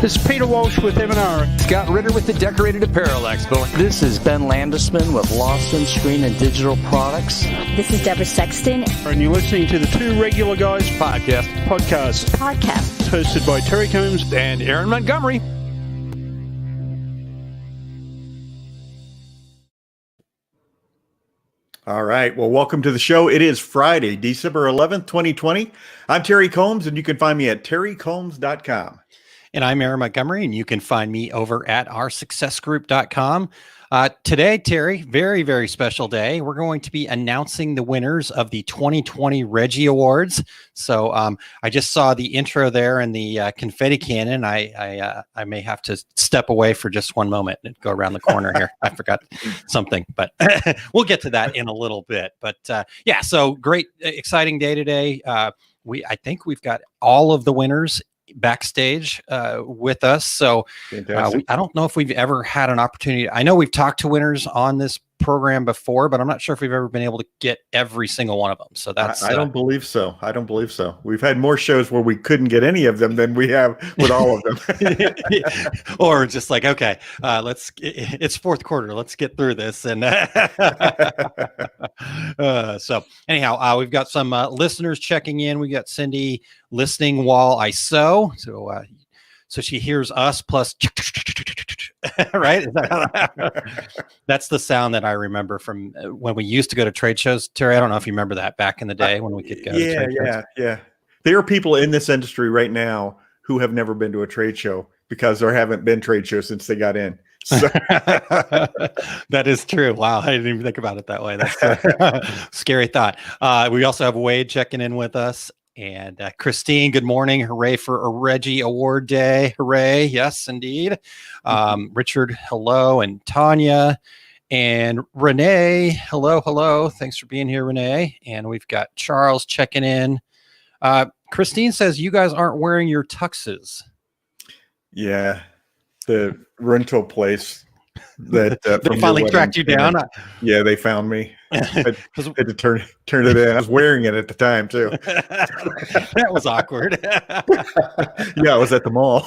This is Peter Walsh with M&R. Scott Ritter with the Decorated Apparel Expo. This is Ben Landesman with Lawson Screen and Digital Products. This is Deborah Sexton. And you're listening to the Two Regular Guys Podcast. Hosted by Terry Combs and Aaron Montgomery. All right. Well, welcome to the show. It is Friday, December 11th, 2020. I'm Terry Combs, and you can find me at terrycombs.com. And I'm Aaron Montgomery, and you can find me over at oursuccessgroup.com. Today, Terry, very, very special day. We're going to be announcing the winners of the 2020 REGGIE Awards. So I just saw the intro there and the confetti cannon. I may have to step away for just one moment and go around the corner here. I forgot something, but we'll get to that in a little bit. But yeah, so great, exciting day today. I think we've got all of the winners backstage with us. So I don't know if we've ever had an opportunity. I know we've talked to winners on this program before, but I'm not sure if we've ever been able to get every single one of them. So that's I don't believe so. We've had more shows where we couldn't get any of them than we have with all of them. Or just like, okay, it's fourth quarter. Let's get through this. And so anyhow, we've got some listeners checking in. We got Cindy listening while I sew. So she hears us plus, right? That's the sound that I remember from when we used to go to trade shows. Terry, I don't know if you remember that back in the day when we could go to trade shows. Yeah. There are people in this industry right now who have never been to a trade show because there haven't been trade shows since they got in. So. That is true. Wow. I didn't even think about it that way. That's a scary thought. We also have Wade checking in with us. And Christine, good morning. Hooray for a REGGIE Award Day. Hooray. Yes, indeed. Richard, hello. And Tanya and Renee. Hello. Thanks for being here, Renee. And we've got Charles checking in. Christine says you guys aren't wearing your tuxes. Yeah. The rental place that they finally tracked you down. Yeah, they found me. I had to turn it in. I was wearing it at the time too. That was awkward. Yeah, I was at the mall.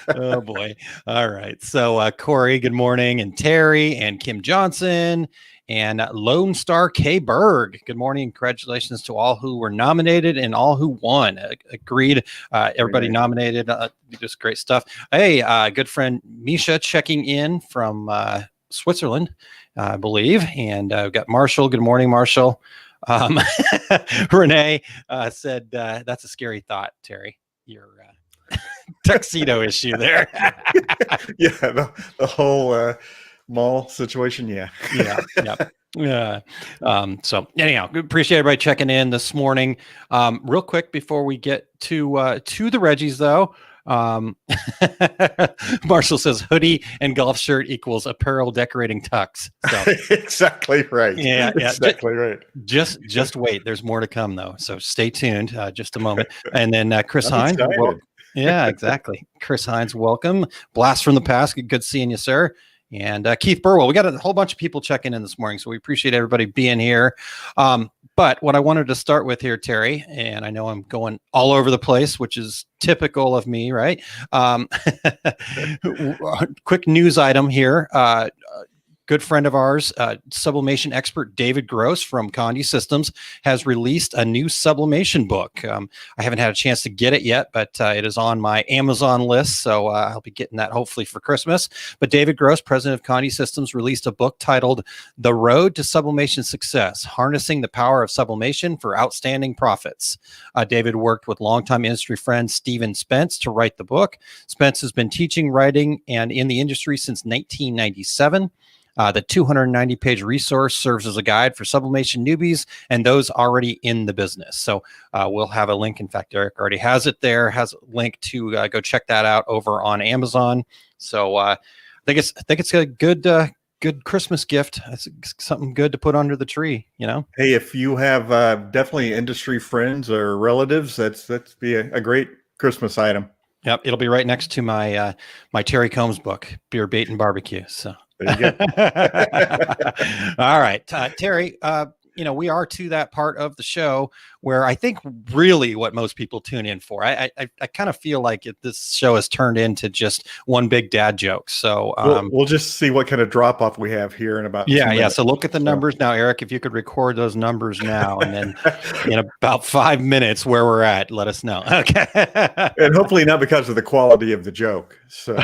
Oh boy. All right. So Corey, good morning, and Terry and Kim Johnson and Lone Star K Berg. Good morning. Congratulations to all who were nominated and all who won. Agreed. Everybody nominated. Just great stuff. Hey, good friend Misha checking in from Switzerland, I believe. And we've got Marshall. Good morning, Marshall. Renee said, that's a scary thought, Terry. Your tuxedo issue there. Yeah, the whole mall situation. Yeah. So anyhow, appreciate everybody checking in this morning. Real quick before we get to the Reggies though, Marshall says hoodie and golf shirt equals apparel decorating tux. So exactly right. Yeah. Exactly right. Just wait. There's more to come though. So stay tuned. Just a moment. And then Chris Hines. Yeah, exactly. Chris Hines, welcome. Blast from the past. Good seeing you, sir. And Keith Burwell. We got a whole bunch of people checking in this morning, so we appreciate everybody being here. But what I wanted to start with here, Terry, and I know I'm going all over the place, which is typical of me, right? Quick news item here. Good friend of ours, sublimation expert David Gross from Condé Systems has released a new sublimation book. I haven't had a chance to get it yet, but it is on my Amazon list, so I'll be getting that hopefully for Christmas. But David Gross, president of Condé Systems, released a book titled The Road to Sublimation Success, Harnessing the Power of Sublimation for Outstanding Profits. David worked with longtime industry friend Stephen Spence to write the book. Spence has been teaching, writing, and in the industry since 1997. The 290-page resource serves as a guide for sublimation newbies and those already in the business. So we'll have a link. In fact, Eric already has it there, has a link to go check that out over on Amazon. So I think it's a good Christmas gift. It's something good to put under the tree, you know? Hey, if you have definitely industry friends or relatives, that's be a great Christmas item. Yep. It'll be right next to my my Terry Combs book, Beer, Bait, and Barbecue. So. There you go. All right, Terry, we are to that part of the show where I think really what most people tune in for. I kind of feel like this show has turned into just one big dad joke. So we'll just see what kind of drop off we have here in about 2 minutes. So look at the numbers now, Eric. If you could record those numbers now, and then in about 5 minutes where we're at, let us know. Okay. And hopefully not because of the quality of the joke. So.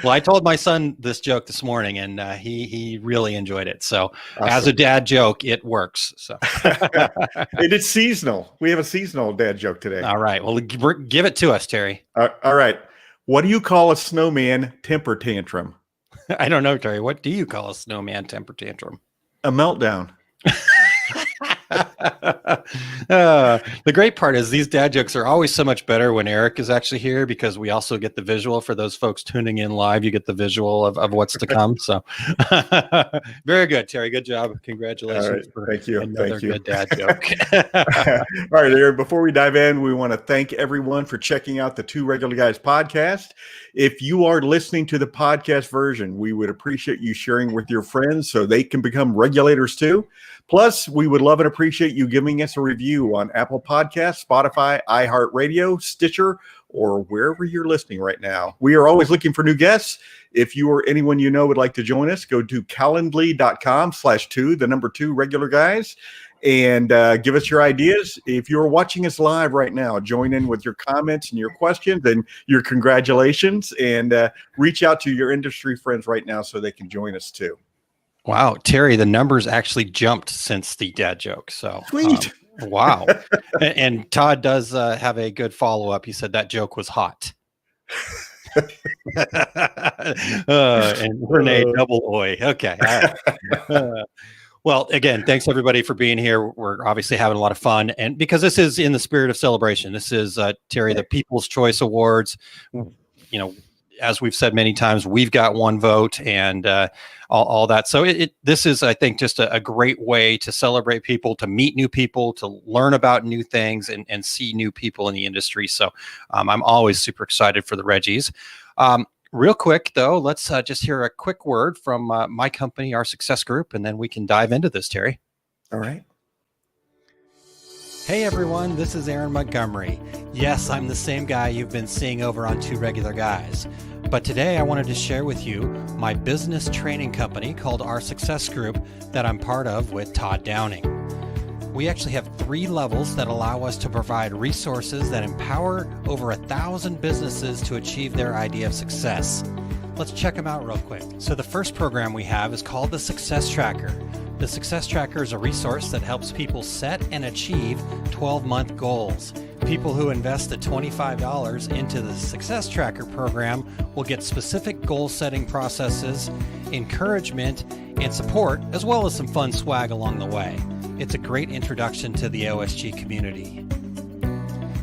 Well, I told my son this joke this morning, and he really enjoyed it. So, awesome. As a dad joke, it works. So, and it's seasonal. We have a seasonal dad joke today. All right. Well, give it to us, Terry. All right. What do you call a snowman temper tantrum? I don't know, Terry. What do you call a snowman temper tantrum? A meltdown. The great part is these dad jokes are always so much better when Eric is actually here, because we also get the visual. For those folks tuning in live, you get the visual of what's to come. So very good, Terry. Good job. Congratulations. Right. Thank you. Another good dad joke. All right, Eric, before we dive in, we want to thank everyone for checking out the Two Regular Guys podcast. If you are listening to the podcast version, we would appreciate you sharing with your friends so they can become regulators too. Plus, we would love and appreciate you giving us a review on Apple Podcasts, Spotify, iHeartRadio, Stitcher, or wherever you're listening right now. We are always looking for new guests. If you or anyone you know would like to join us, go to calendly.com/2 regular guys, and give us your ideas. If you're watching us live right now, join in with your comments and your questions and your congratulations, and reach out to your industry friends right now so they can join us too. Wow, Terry, the numbers actually jumped since the dad joke. So sweet. Wow. And Todd does have a good follow-up. He said that joke was hot. And Renee double oi. Okay. All right. Well, again, thanks everybody for being here. We're obviously having a lot of fun, and because this is in the spirit of celebration. This is Terry, the People's Choice Awards. As we've said many times, we've got one vote, and all that. So this is, I think, just a great way to celebrate people, to meet new people, to learn about new things, and see new people in the industry. So I'm always super excited for the Reggies. Real quick, though, let's just hear a quick word from my company, Our Success Group, and then we can dive into this, Terry. All right. Hey everyone, this is Aaron Montgomery. Yes, I'm the same guy you've been seeing over on Two Regular Guys. But today I wanted to share with you my business training company called Our Success Group that I'm part of with Todd Downing. We actually have 3 levels that allow us to provide resources that empower over 1,000 businesses to achieve their idea of success. Let's check them out real quick. So the first program we have is called the Success Tracker. The Success Tracker is a resource that helps people set and achieve 12-month goals. People who invest the $25 into the Success Tracker program will get specific goal-setting processes, encouragement, and support, as well as some fun swag along the way. It's a great introduction to the OSG community.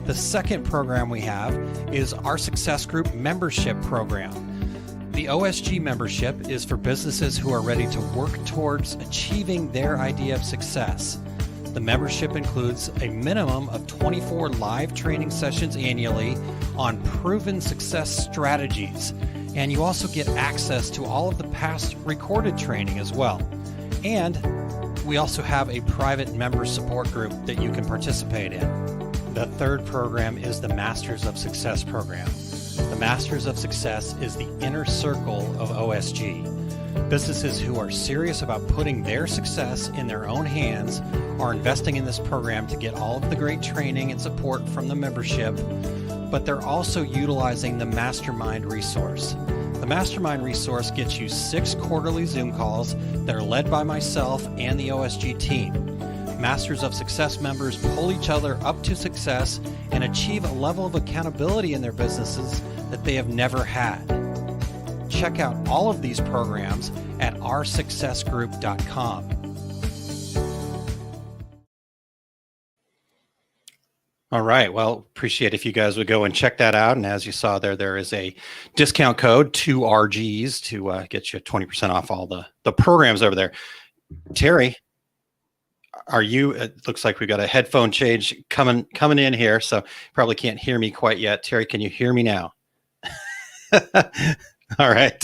The second program we have is our Success Group membership program. The OSG membership is for businesses who are ready to work towards achieving their idea of success. The membership includes a minimum of 24 live training sessions annually on proven success strategies, and you also get access to all of the past recorded training as well. And we also have a private member support group that you can participate in. The third program is the Masters of Success program. The Masters of Success is the inner circle of OSG. Businesses who are serious about putting their success in their own hands are investing in this program to get all of the great training and support from the membership, but they're also utilizing the Mastermind resource. The Mastermind resource gets you 6 quarterly Zoom calls that are led by myself and the OSG team. Masters of Success members pull each other up to success and achieve a level of accountability in their businesses that they have never had. Check out all of these programs at oursuccessgroup.com. All right. Well, appreciate if you guys would go and check that out. And as you saw there is a discount code, 2RGs, to get you 20% off all the programs over there. Terry, it looks like we've got a headphone change coming in here, so probably can't hear me quite yet. Terry, can you hear me now? All right.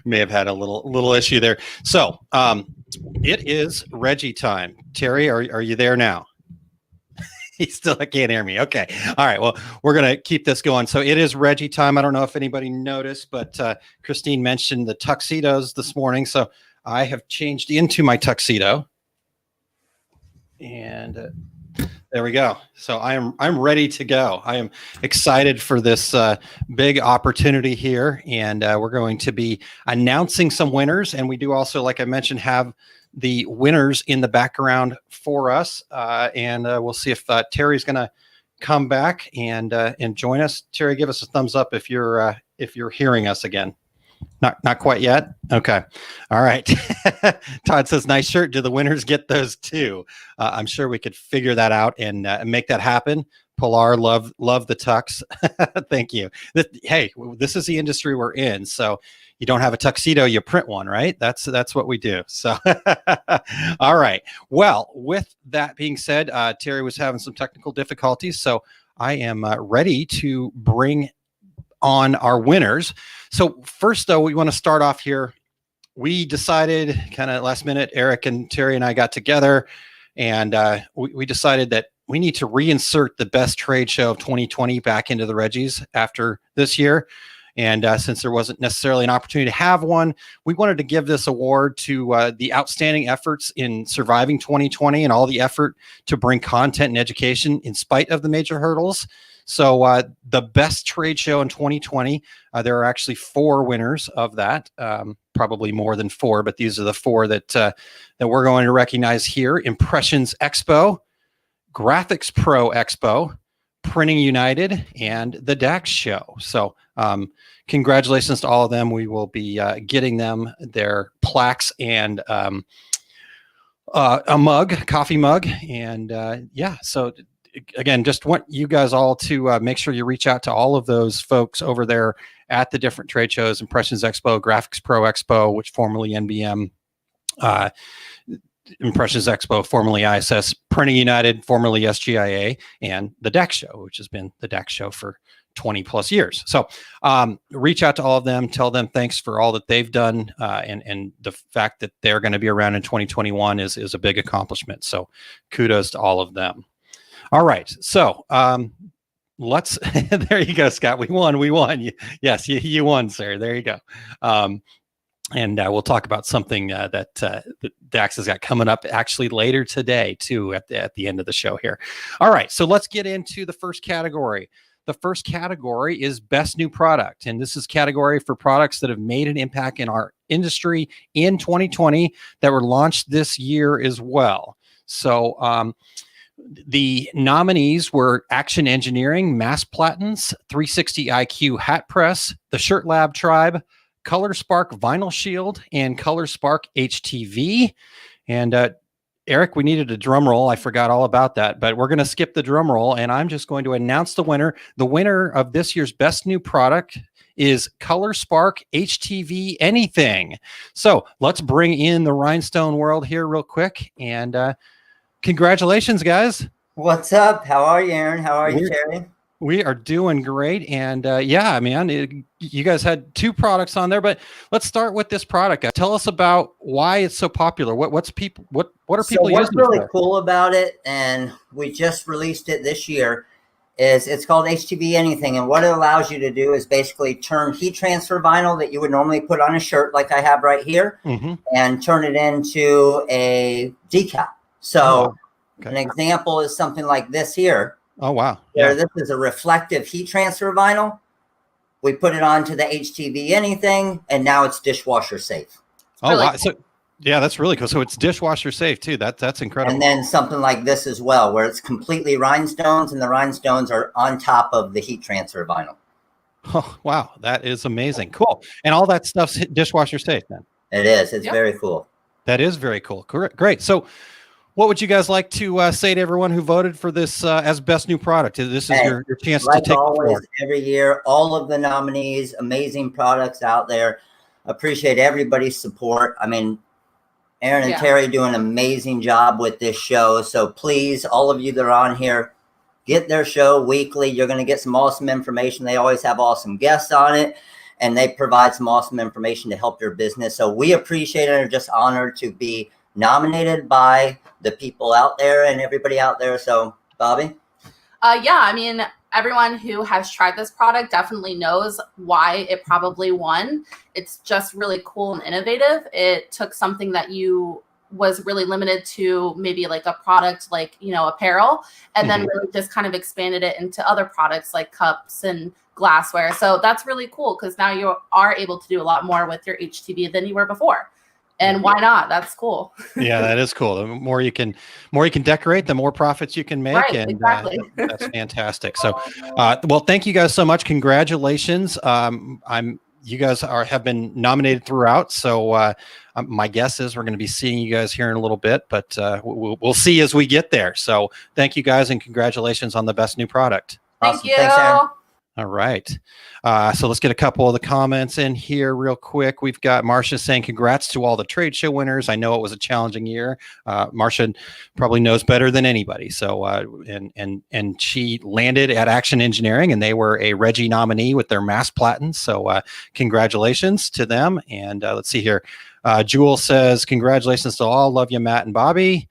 May have had a little issue there. So it is Reggie time. Terry, are you there now? He still can't hear me. Okay. All right. Well, we're going to keep this going. So it is Reggie time. I don't know if anybody noticed, but Christine mentioned the tuxedos this morning. So I have changed into my tuxedo. And there we go. So I'm ready to go. I am excited for this big opportunity here. And we're going to be announcing some winners. And we do also, like I mentioned, have the winners in the background for us, and we'll see if Terry's going to come back and join us. Terry, give us a thumbs up if you're hearing us again. Not quite yet. Okay. All right. Todd says, "Nice shirt. Do the winners get those too?" I'm sure we could figure that out and make that happen. Pilar, love the tux. Thank you. Hey, this is the industry we're in, so. You don't have a tuxedo, you print one, right? That's what we do. So, all right. Well, with that being said, Terry was having some technical difficulties, so I am ready to bring on our winners. So first, though, we want to start off here. We decided kind of last minute, Eric and Terry and I got together, and we decided that we need to reinsert the best trade show of 2020 back into the Reggies after this year. And since there wasn't necessarily an opportunity to have one, we wanted to give this award to the outstanding efforts in surviving 2020 and all the effort to bring content and education in spite of the major hurdles. So the best trade show in 2020, there are actually 4 winners of that, probably more than 4, but these are the 4 that we're going to recognize here. Impressions Expo, Graphics Pro Expo, Printing United, and the DAX Show. So congratulations to all of them. We will be getting them their plaques and a mug, coffee mug. And yeah, so again, just want you guys all to make sure you reach out to all of those folks over there at the different trade shows: Impressions Expo, Graphics Pro Expo, which formerly NBM, Impressions Expo, formerly ISS, Printing United, formerly SGIA, and the DAX Show, which has been the DAX Show for 20 plus years. So reach out to all of them, tell them thanks for all that they've done, and the fact that they're going to be around in 2021 is a big accomplishment. So kudos to all of them. All right. So let's, there you go, Scott. We won. Yes, you won, sir. There you go. And we'll talk about something that Dax has got coming up actually later today, too, at the end of the show here. All right, so let's get into the first category. The first category is Best New Product, and this is category for products that have made an impact in our industry in 2020 that were launched this year as well. So the nominees were Action Engineering, Mass Platens, 360 IQ Hat Press, the Shirt Lab Tribe, ColorSpark Vinyl Shield, and ColorSpark HTV. And Eric, we needed a drum roll. I forgot all about that, but we're going to skip the drum roll, and I'm just going to announce the winner. The winner of this year's Best New Product is ColorSpark HTV Anything. So let's bring in the Rhinestone world here real quick, and congratulations, guys. What's up? How are you, Aaron? How are you, Terry? We are doing great. And yeah, man, you guys had 2 products on there, but let's start with this product. Tell us about why it's so popular. What are people using? What's really cool about it, and we just released it this year, is it's called HTV Anything. And what it allows you to do is basically turn heat transfer vinyl that you would normally put on a shirt like I have right here, and turn it into a decal. So an example is something like this here. Oh, wow. Yeah. This is a reflective heat transfer vinyl. We put it onto the HTV Anything, and now it's dishwasher safe. Oh, wow. Cool. So, yeah, that's really cool. So it's dishwasher safe, too. That's incredible. And then something like this as well, where it's completely rhinestones, and the rhinestones are on top of the heat transfer vinyl. Oh, wow. That is amazing. Cool. And all that stuff's dishwasher safe, then? It is. It's very cool. That is very cool. Great. So what would you guys like to say to everyone who voted for this as Best New Product? This is your chance to take always, every year, all of the nominees, amazing products out there. Appreciate everybody's support. I mean, Aaron and Terry do an amazing job with this show. So please, all of you that are on here, get their show weekly. You're going to get some awesome information. They always have awesome guests on it. and they provide some awesome information to help your business. So we appreciate it and are just honored to be nominated by the people out there and everybody out there. So, Bobbi? Yeah, I mean, everyone who has tried this product definitely knows why it probably won. It's just really cool and innovative. It took something that was really limited to maybe like a product like, apparel, and then really just kind of expanded it into other products like cups and glassware. So that's really cool because now you are able to do a lot more with your HTV than you were before. And why not? That's cool. Yeah, that is cool. The more you can decorate, the more profits you can make. Right, and exactly. That's fantastic. So, well, thank you guys so much. Congratulations. You guys have been nominated throughout. So my guess is we're going to be seeing you guys here in a little bit, but we'll see as we get there. So thank you guys and congratulations on the best new product. Thank Awesome. you. Thanks, Aaron. All right. So let's get a couple of the comments in here real quick. We've got Marcia saying congrats to all the trade show winners. I know it was a challenging year. Marcia probably knows better than anybody. So and she landed at Action Engineering and they were a REGGIE nominee with their mass platens. So congratulations to them. And let's see here. Jewel says congratulations to all. Love you, Matt and Bobbi.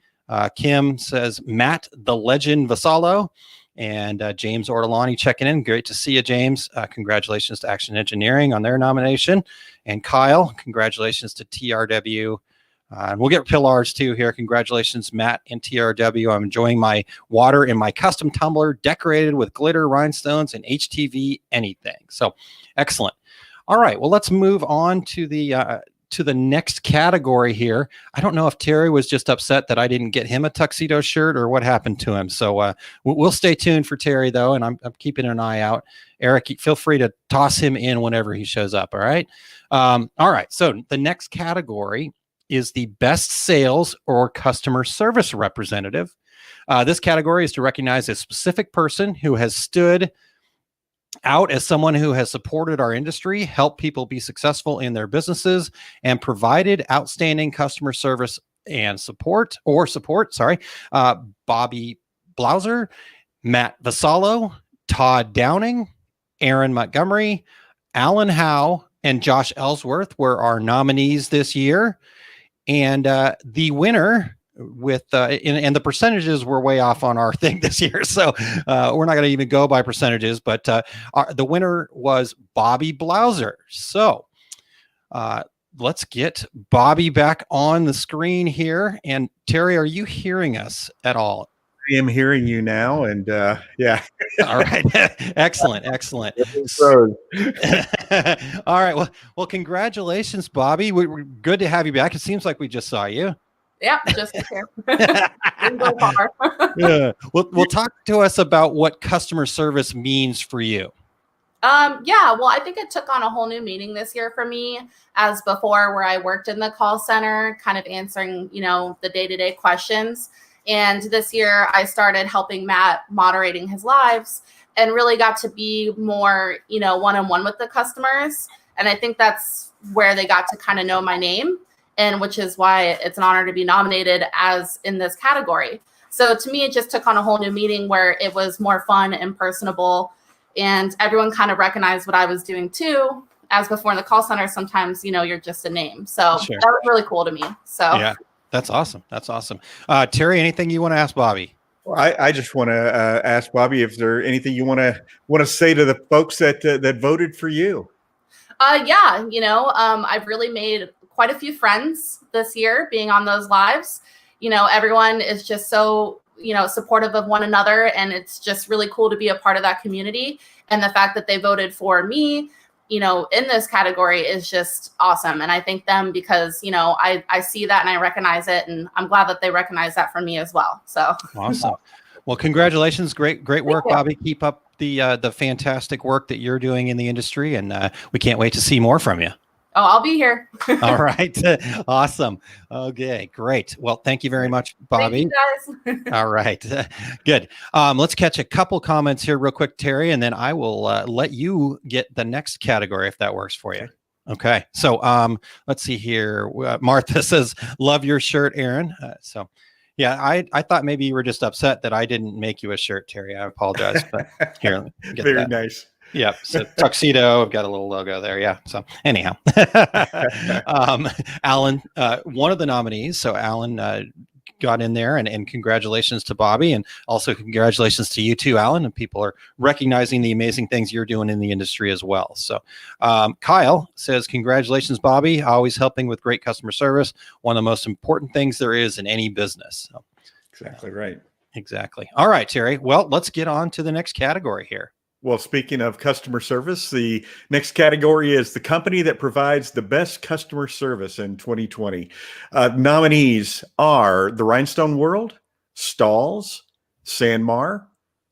Kim says Matt the Legend Vassallo. And James Ortolani checking in. Great to see you, James. Congratulations to Action Engineering on their nomination. And Kyle, congratulations to TRW. And we'll get Pilar's too here. Congratulations, Matt and TRW. I'm enjoying my water in my custom tumbler decorated with glitter, rhinestones, and HTV anything. So excellent. All right. Well, let's move on to the next category here. I don't know if Terry was just upset that I didn't get him a tuxedo shirt or what happened to him. So we'll stay tuned for Terry though. And I'm keeping an eye out. Eric, feel free to toss him in whenever he shows up. All right. All right. So the next category is the best sales or customer service representative. This category is to recognize a specific person who has stood out as someone who has supported our industry, helped people be successful in their businesses, and provided outstanding customer service and support. Bobbi Blosser, Matt Vassallo, Todd Downing, Aaron Montgomery, Alan Howe, and Josh Ellsworth were our nominees this year. And the winner and the percentages were way off on our thing this year. So we're not going to even go by percentages, but the winner was Bobbi Blosser. So let's get Bobbi back on the screen here. And Terry, are you hearing us at all? I am hearing you now. And yeah. All right. Excellent. All right. Well, congratulations, Bobbi. We're good to have you back. It seems like we just saw you. Yeah, just here. Didn't go far. Yeah. Well, talk to us about what customer service means for you. Yeah, well, I think it took on a whole new meaning this year for me as before where I worked in the call center, kind of answering, the day-to-day questions. And this year I started helping Matt moderating his lives and really got to be more, one-on-one with the customers. And I think that's where they got to kind of know my name. And which is why it's an honor to be nominated as in this category. So to me, it just took on a whole new meaning where it was more fun and personable. And everyone kind of recognized what I was doing too. As before in the call center, sometimes, you're just a name. So Sure. That was really cool to me. So yeah, that's awesome. Terry, anything you want to ask Bobbi? Well, I just want to ask Bobbi if there anything you want to say to the folks that voted for you. Yeah, I've really made quite a few friends this year being on those lives. Everyone is just so, supportive of one another. And it's just really cool to be a part of that community. And the fact that they voted for me, in this category is just awesome. And I thank them because, I see that and I recognize it. And I'm glad that they recognize that from me as well. So awesome. Well, congratulations. Great work, Bobbi. Keep up the fantastic work that you're doing in the industry. And we can't wait to see more from you. Oh, I'll be here. All right. Awesome. Okay, great. Well, thank you very much, Bobbi. Thank you, guys. All right. Good. Let's catch a couple comments here real quick, Terry, and then I will let you get the next category if that works for you. Okay. So let's see here. Martha says, love your shirt, Aaron. Yeah, I thought maybe you were just upset that I didn't make you a shirt, Terry. I apologize. But here, get Very that. nice. Yep. So tuxedo, I've got a little logo there. Yeah. So anyhow, Alan, one of the nominees. So Alan got in there, and congratulations to Bobbi, and also congratulations to you too, Alan. And people are recognizing the amazing things you're doing in the industry as well. So Kyle says, congratulations, Bobbi, always helping with great customer service. One of the most important things there is in any business. So, exactly right. Exactly. All right, Terry. Well, let's get on to the next category here. Well, speaking of customer service, the next category is the company that provides the best customer service in 2020. Nominees are the Rhinestone World, Stalls, Sanmar,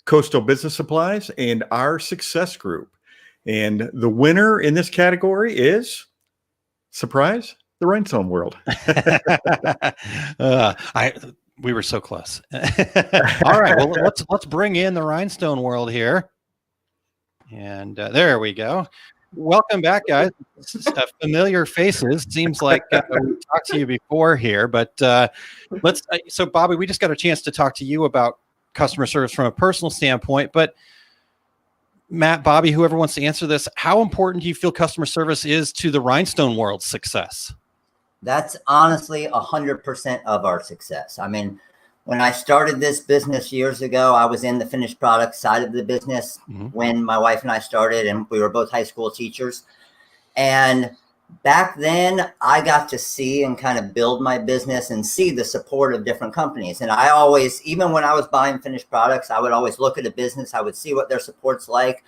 Coastal Business Supplies, and Our Success Group. And the winner in this category is, surprise, the Rhinestone World. We were so close. All right, well, let's bring in the Rhinestone World here. And there we go. Welcome back, guys. Familiar faces. Seems like we talked to you before here, but let's. So, Bobbi, we just got a chance to talk to you about customer service from a personal standpoint. But Matt, Bobbi, whoever wants to answer this, how important do you feel customer service is to the Rhinestone World's success? That's honestly 100% of our success. I mean, when I started this business years ago, I was in the finished product side of the business when my wife and I started, and we were both high school teachers. And back then, I got to see and kind of build my business and see the support of different companies. And I always, even when I was buying finished products, I would always look at a business. I would see what their support's like.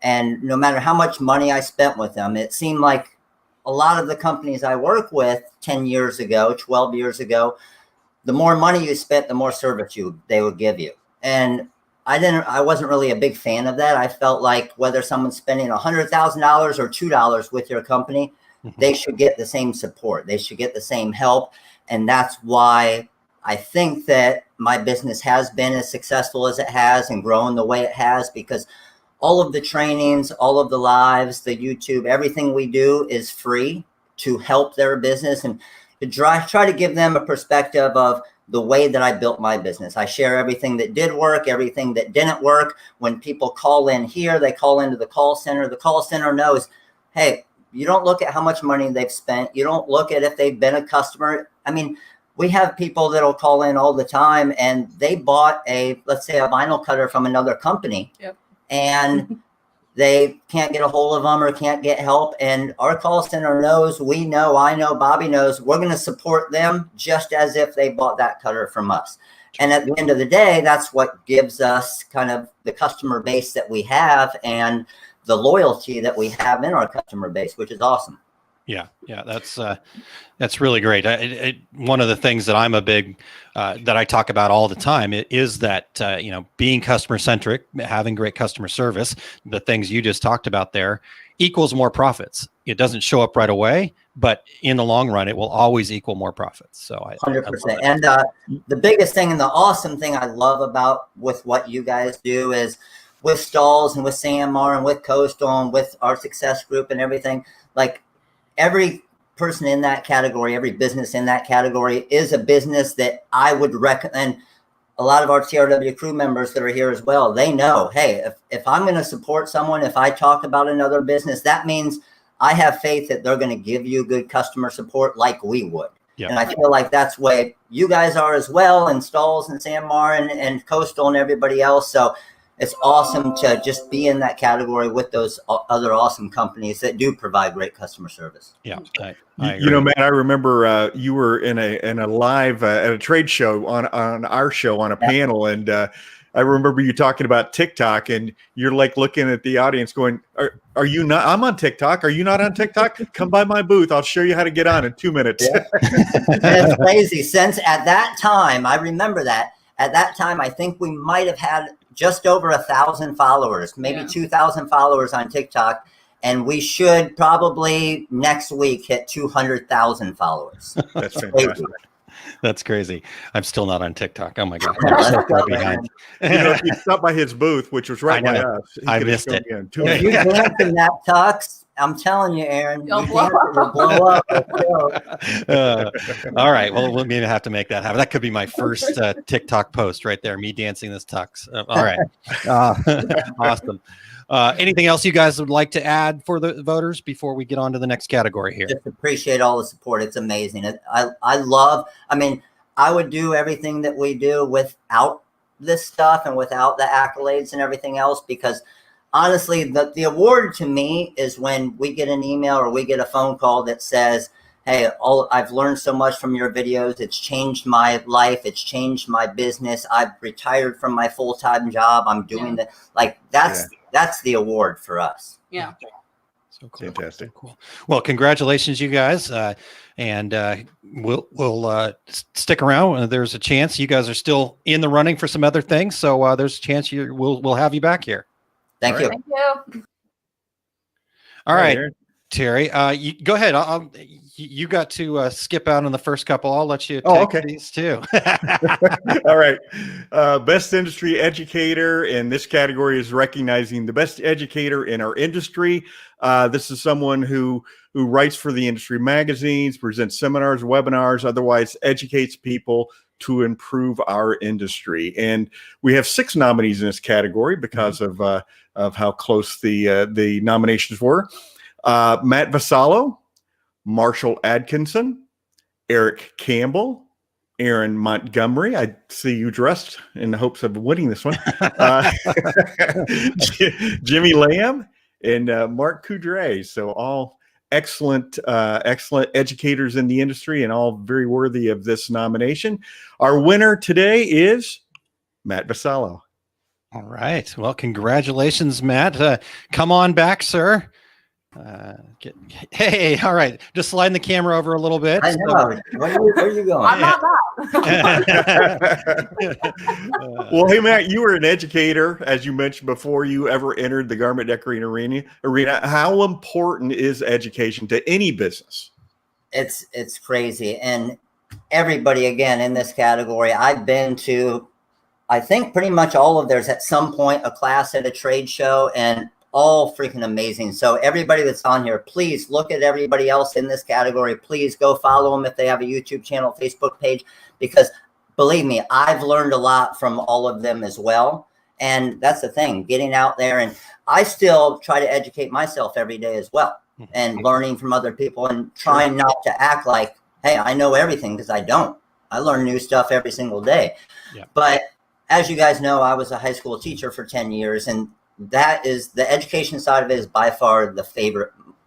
And no matter how much money I spent with them, it seemed like a lot of the companies I work with 10 years ago, 12 years ago, the more money you spent, the more service they would give you. And I wasn't really a big fan of that. I felt like whether someone's spending $100,000 or $2 with your company, they should get the same support. They should get the same help. And that's why I think that my business has been as successful as it has and grown the way it has, because all of the trainings, all of the lives, the YouTube, everything we do is free to help their business and to try to give them a perspective of the way that I built my business. I share everything that did work, everything that didn't work. When people call in here, they call into the call center. The call center knows, hey, you don't look at how much money they've spent. You don't look at if they've been a customer. I mean, we have people that'll call in all the time and they bought let's say a vinyl cutter from another company. Yep. And they can't get a hold of them or can't get help. And our call center knows, we know, I know, Bobbi knows, we're going to support them just as if they bought that cutter from us. And at the end of the day, that's what gives us kind of the customer base that we have and the loyalty that we have in our customer base, which is awesome. Yeah, that's really great. One of the things that I'm a big that I talk about all the time is that being customer centric, having great customer service, the things you just talked about there, equals more profits. It doesn't show up right away, but in the long run, it will always equal more profits. So 100%. And the biggest thing and the awesome thing I love about with what you guys do is with Stalls and with Sanmar and with Coastal and with Our Success Group and everything, like, every person in that category, every business in that category is a business that I would recommend. A lot of our TRW crew members that are here as well, they know, hey, if I'm going to support someone, if I talk about another business, that means I have faith that they're going to give you good customer support like we would. Yep. And I feel like that's what you guys are as well, and Stalls and Sanmar and Coastal and everybody else. So it's awesome to just be in that category with those other awesome companies that do provide great customer service. Yeah, I agree. Matt, I remember you were in a live at a trade show on our show on a panel, and I remember you talking about TikTok, and you're like looking at the audience, going, "Are you not? I'm on TikTok. Are you not on TikTok? Come by my booth. I'll show you how to get on in 2 minutes." Yeah. It's crazy. Since at that time, I remember that at that time, I think we might have had just over 1,000 followers, maybe 2,000 followers on TikTok. And we should probably next week hit 200,000 followers. That's fantastic. That's crazy. I'm still not on TikTok. Oh my God. I'm so far behind. If you stopped by his booth, which was right by us. I missed it. If you dance in that tux, I'm telling you, Aaron, You'll you blow will blow up. All right. Well, we'll maybe have to make that happen. That could be my first TikTok post right there. Me dancing this tux. All right. Awesome. Anything else you guys would like to add for the voters before we get on to the next category here? Just appreciate all the support. It's amazing. I love, I mean, I would do everything that we do without this stuff and without the accolades and everything else, because honestly, the award to me is when we get an email or we get a phone call that says, hey, I've learned so much from your videos. It's changed my life. It's changed my business. I've retired from my full-time job. I'm doing that's the award for us. Yeah. So cool. Fantastic. So cool. Well, congratulations, you guys. And we'll stick around. There's a chance you guys are still in the running for some other things. So there's a chance we'll have you back here. Thank you. Thank you. All right, Aaron. Terry, you go ahead. You got to skip out on the first couple. I'll let you take these too. All right. Best industry educator in this category is recognizing the best educator in our industry. This is someone who writes for the industry magazines, presents seminars, webinars, otherwise educates people to improve our industry. And we have 6 nominees in this category because of how close the nominations were. Matt Vassallo, Marshall Atkinson, Eric Campbell, Aaron Montgomery. I see you dressed in the hopes of winning this one. Jimmy Lamb and Mark Coudray. So all excellent educators in the industry and all very worthy of this nomination. Our winner today is Matt Vassallo. All right. Well, congratulations, Matt. Come on back, sir. Hey, all right. Just sliding the camera over a little bit. I know. Where are you going? I'm not that. Well, hey, Matt, you were an educator, as you mentioned, before you ever entered the garment decorating arena. How important is education to any business? It's crazy. And everybody, again, in this category, I've been to, I think pretty much all of theirs at some point, a class at a trade show, and all freaking amazing. So everybody that's on here, please look at everybody else in this category. Please go follow them if they have a YouTube channel, Facebook page, because believe me, I've learned a lot from all of them as well. And that's the thing, getting out there. And I still try to educate myself every day as well, and learning from other people and trying not to act like, hey, I know everything, because I don't. I learn new stuff every single day. Yeah. But as you guys know, I was a high school teacher for 10 years, and that is the education side of it is by far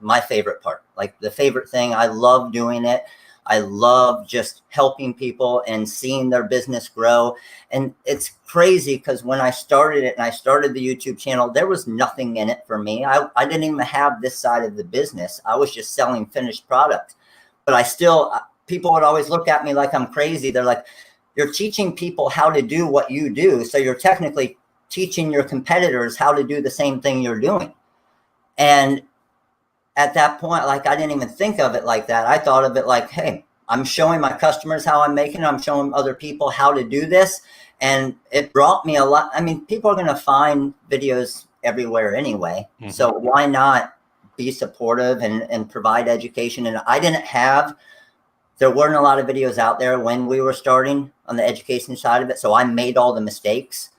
my favorite part, like the favorite thing. I love doing it. I love just helping people and seeing their business grow. And it's crazy because when I started it and I started the YouTube channel, there was nothing in it for me. I didn't even have this side of the business. I was just selling finished products, but people would always look at me like I'm crazy. They're like, you're teaching people how to do what you do. So you're technically teaching your competitors how to do the same thing you're doing. And at that point, like, I didn't even think of it like that. I thought of it like, hey, I'm showing my customers how I'm making it. I'm showing other people how to do this. And it brought me a lot. I mean, people are going to find videos everywhere anyway. Mm-hmm. So why not be supportive and provide education? And there weren't a lot of videos out there when we were starting on the education side of it. So I made all the mistakes.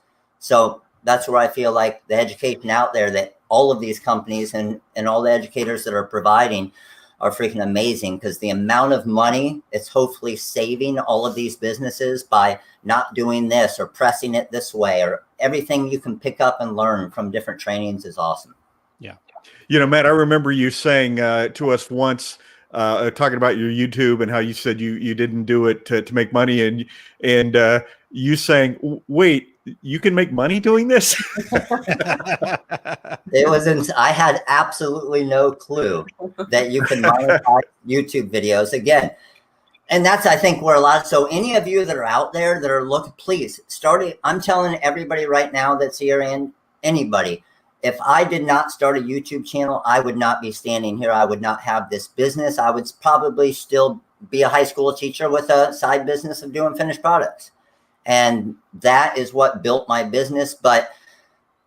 So that's where I feel like the education out there that all of these companies and all the educators that are providing are freaking amazing, because the amount of money it's hopefully saving all of these businesses by not doing this or pressing it this way, or everything you can pick up and learn from different trainings is awesome. Yeah. You know, Matt, I remember you saying to us once, talking about your YouTube and how you said you didn't do it to make money, and you saying, wait, you can make money doing this? I had absolutely no clue that you can monetize YouTube videos again. And that's, I think, where so any of you that are out there that are please start it. I'm telling everybody right now that's here, and anybody, if I did not start a YouTube channel, I would not be standing here. I would not have this business. I would probably still be a high school teacher with a side business of doing finished products. And that is what built my business. But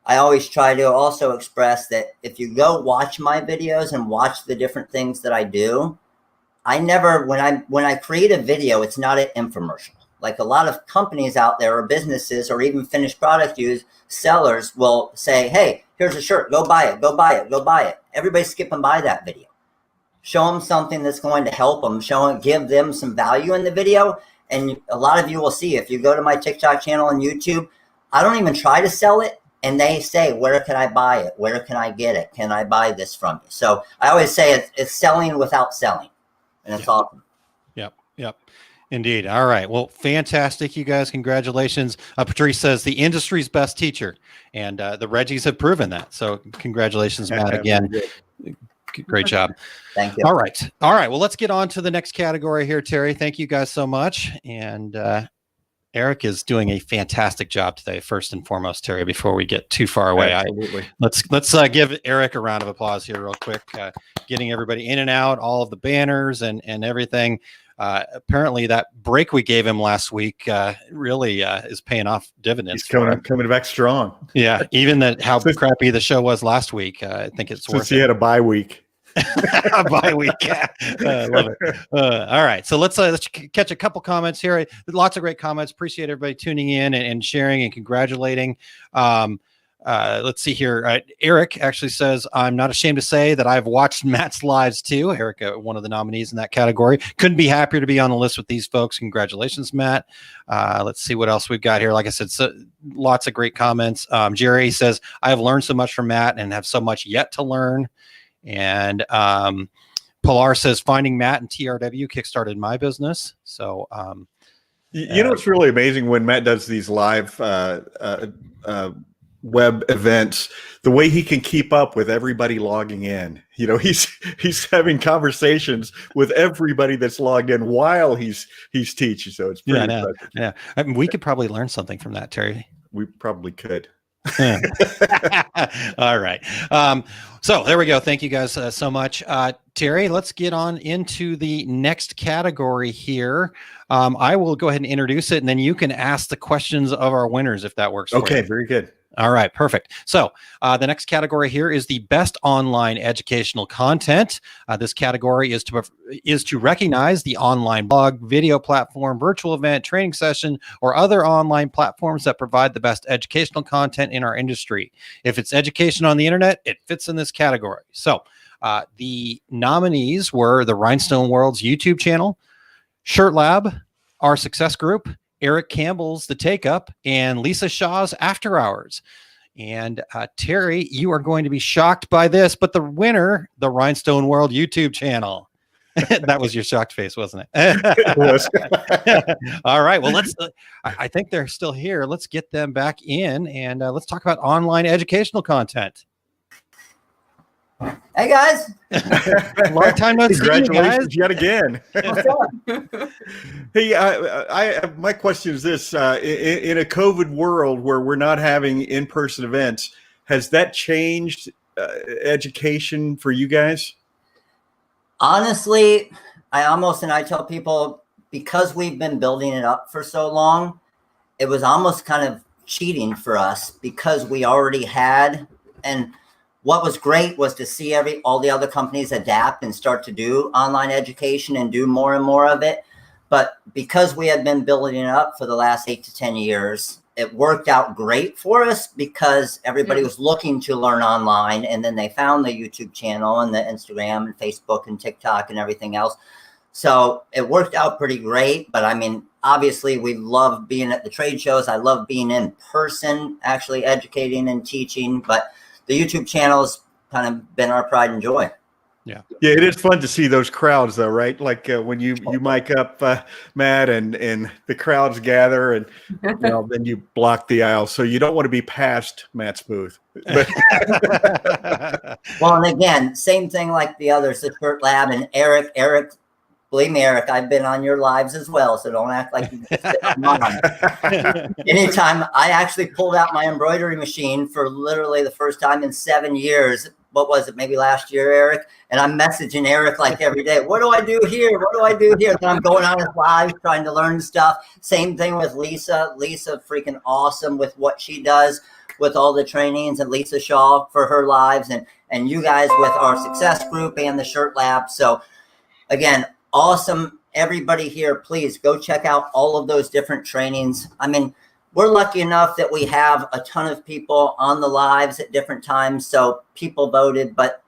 I always try to also express that if you go watch my videos and watch the different things that I do, I never, when I create a video, it's not an infomercial. Like a lot of companies out there or businesses or even finished product sellers will say, hey, here's a shirt, go buy it, go buy it, go buy it. Everybody skip and buy that video. Show them something that's going to help them, give them some value in the video. And a lot of you will see, if you go to my TikTok channel and YouTube, I don't even try to sell it. And they say, where can I buy it? Where can I get it? Can I buy this from you? So I always say it's selling without selling. And it's awesome. Yep. Indeed. All right. Well, fantastic, you guys. Congratulations. Patrice says the industry's best teacher, and the Reggies have proven that. So congratulations, Matt, again. Great job. Thank you. All right. Well, let's get on to the next category here, Terry. Thank you guys so much. And Eric is doing a fantastic job today, first and foremost, Terry, before we get too far away. Absolutely. Let's give Eric a round of applause here real quick, getting everybody in and out, all of the banners and everything. Apparently that break we gave him last week really is paying off dividends. He's coming back strong. Yeah, even how crappy the show was last week, I think it's worth it. Since he had a bye week. A bye week. I love it. All right, so let's catch a couple comments here. Lots of great comments. Appreciate everybody tuning in and sharing and congratulating. Let's see here. Eric actually says, I'm not ashamed to say that I've watched Matt's lives too. Eric, one of the nominees in that category. Couldn't be happier to be on the list with these folks. Congratulations, Matt. Let's see what else we've got here. Like I said, lots of great comments. Jerry says, I have learned so much from Matt and have so much yet to learn. And Pilar says, finding Matt and TRW kickstarted my business. So, you know, it's really amazing when Matt does these live web events, the way he can keep up with everybody logging in. You know, he's having conversations with everybody that's logged in while he's teaching. So it's pretty impressive. Yeah. I mean, we could probably learn something from that, Terry. We probably could. All right. So there we go. Thank you guys so much. Terry, let's get on into the next category here. I will go ahead and introduce it, and then you can ask the questions of our winners if that works for you. Okay, very good. All right, perfect. So the next category here is the best online educational content. This category is to recognize the online blog, video platform, virtual event, training session, or other online platforms that provide the best educational content in our industry. If it's education on the internet, it fits in this category. So the nominees were the Rhinestone World's YouTube channel, Shirt Lab, Our Success Group, Eric Campbell's The Take Up, and Lisa Shaw's After Hours. And Terry, you are going to be shocked by this, but the winner, the Rhinestone World YouTube channel. That was your shocked face, wasn't it? It was. All right. Well, I think they're still here. Let's get them back in and let's talk about online educational content. Hey guys. Long time no see, congratulations guys. yet again. Hey, my question is this: in a COVID world where we're not having in-person events, has that changed education for you guys? Honestly, I tell people, because we've been building it up for so long, it was almost kind of cheating for us because we already had. And what was great was to see all the other companies adapt and start to do online education and do more and more of it. But because we had been building it up for the last 8 to 10 years, it worked out great for us because everybody was looking to learn online, and then they found the YouTube channel and the Instagram and Facebook and TikTok and everything else. So it worked out pretty great. But I mean, obviously we love being at the trade shows. I love being in person, actually educating and teaching, but the YouTube channel's kind of been our pride and joy. Yeah, it is fun to see those crowds, though, right? Like when you mic up Matt and the crowds gather, and then you block the aisle, so you don't want to be past Matt's booth. But well, and again, same thing like the others, the Shirt Lab and Eric. Believe me, Eric, I've been on your lives as well, so don't act like you just sit on. Anytime I actually pulled out my embroidery machine for literally the first time in 7 years. What was it? Maybe last year, Eric? And I'm messaging Eric like every day. What do I do here? What do I do here? And I'm going on his live trying to learn stuff. Same thing with Lisa. Lisa freaking awesome with what she does with all the trainings, and Lisa Shaw for her lives, and you guys with our success group and the shirt lab. So again, awesome. Everybody here, please go check out all of those different trainings. I mean, we're lucky enough that we have a ton of people on the lives at different times. So people voted, but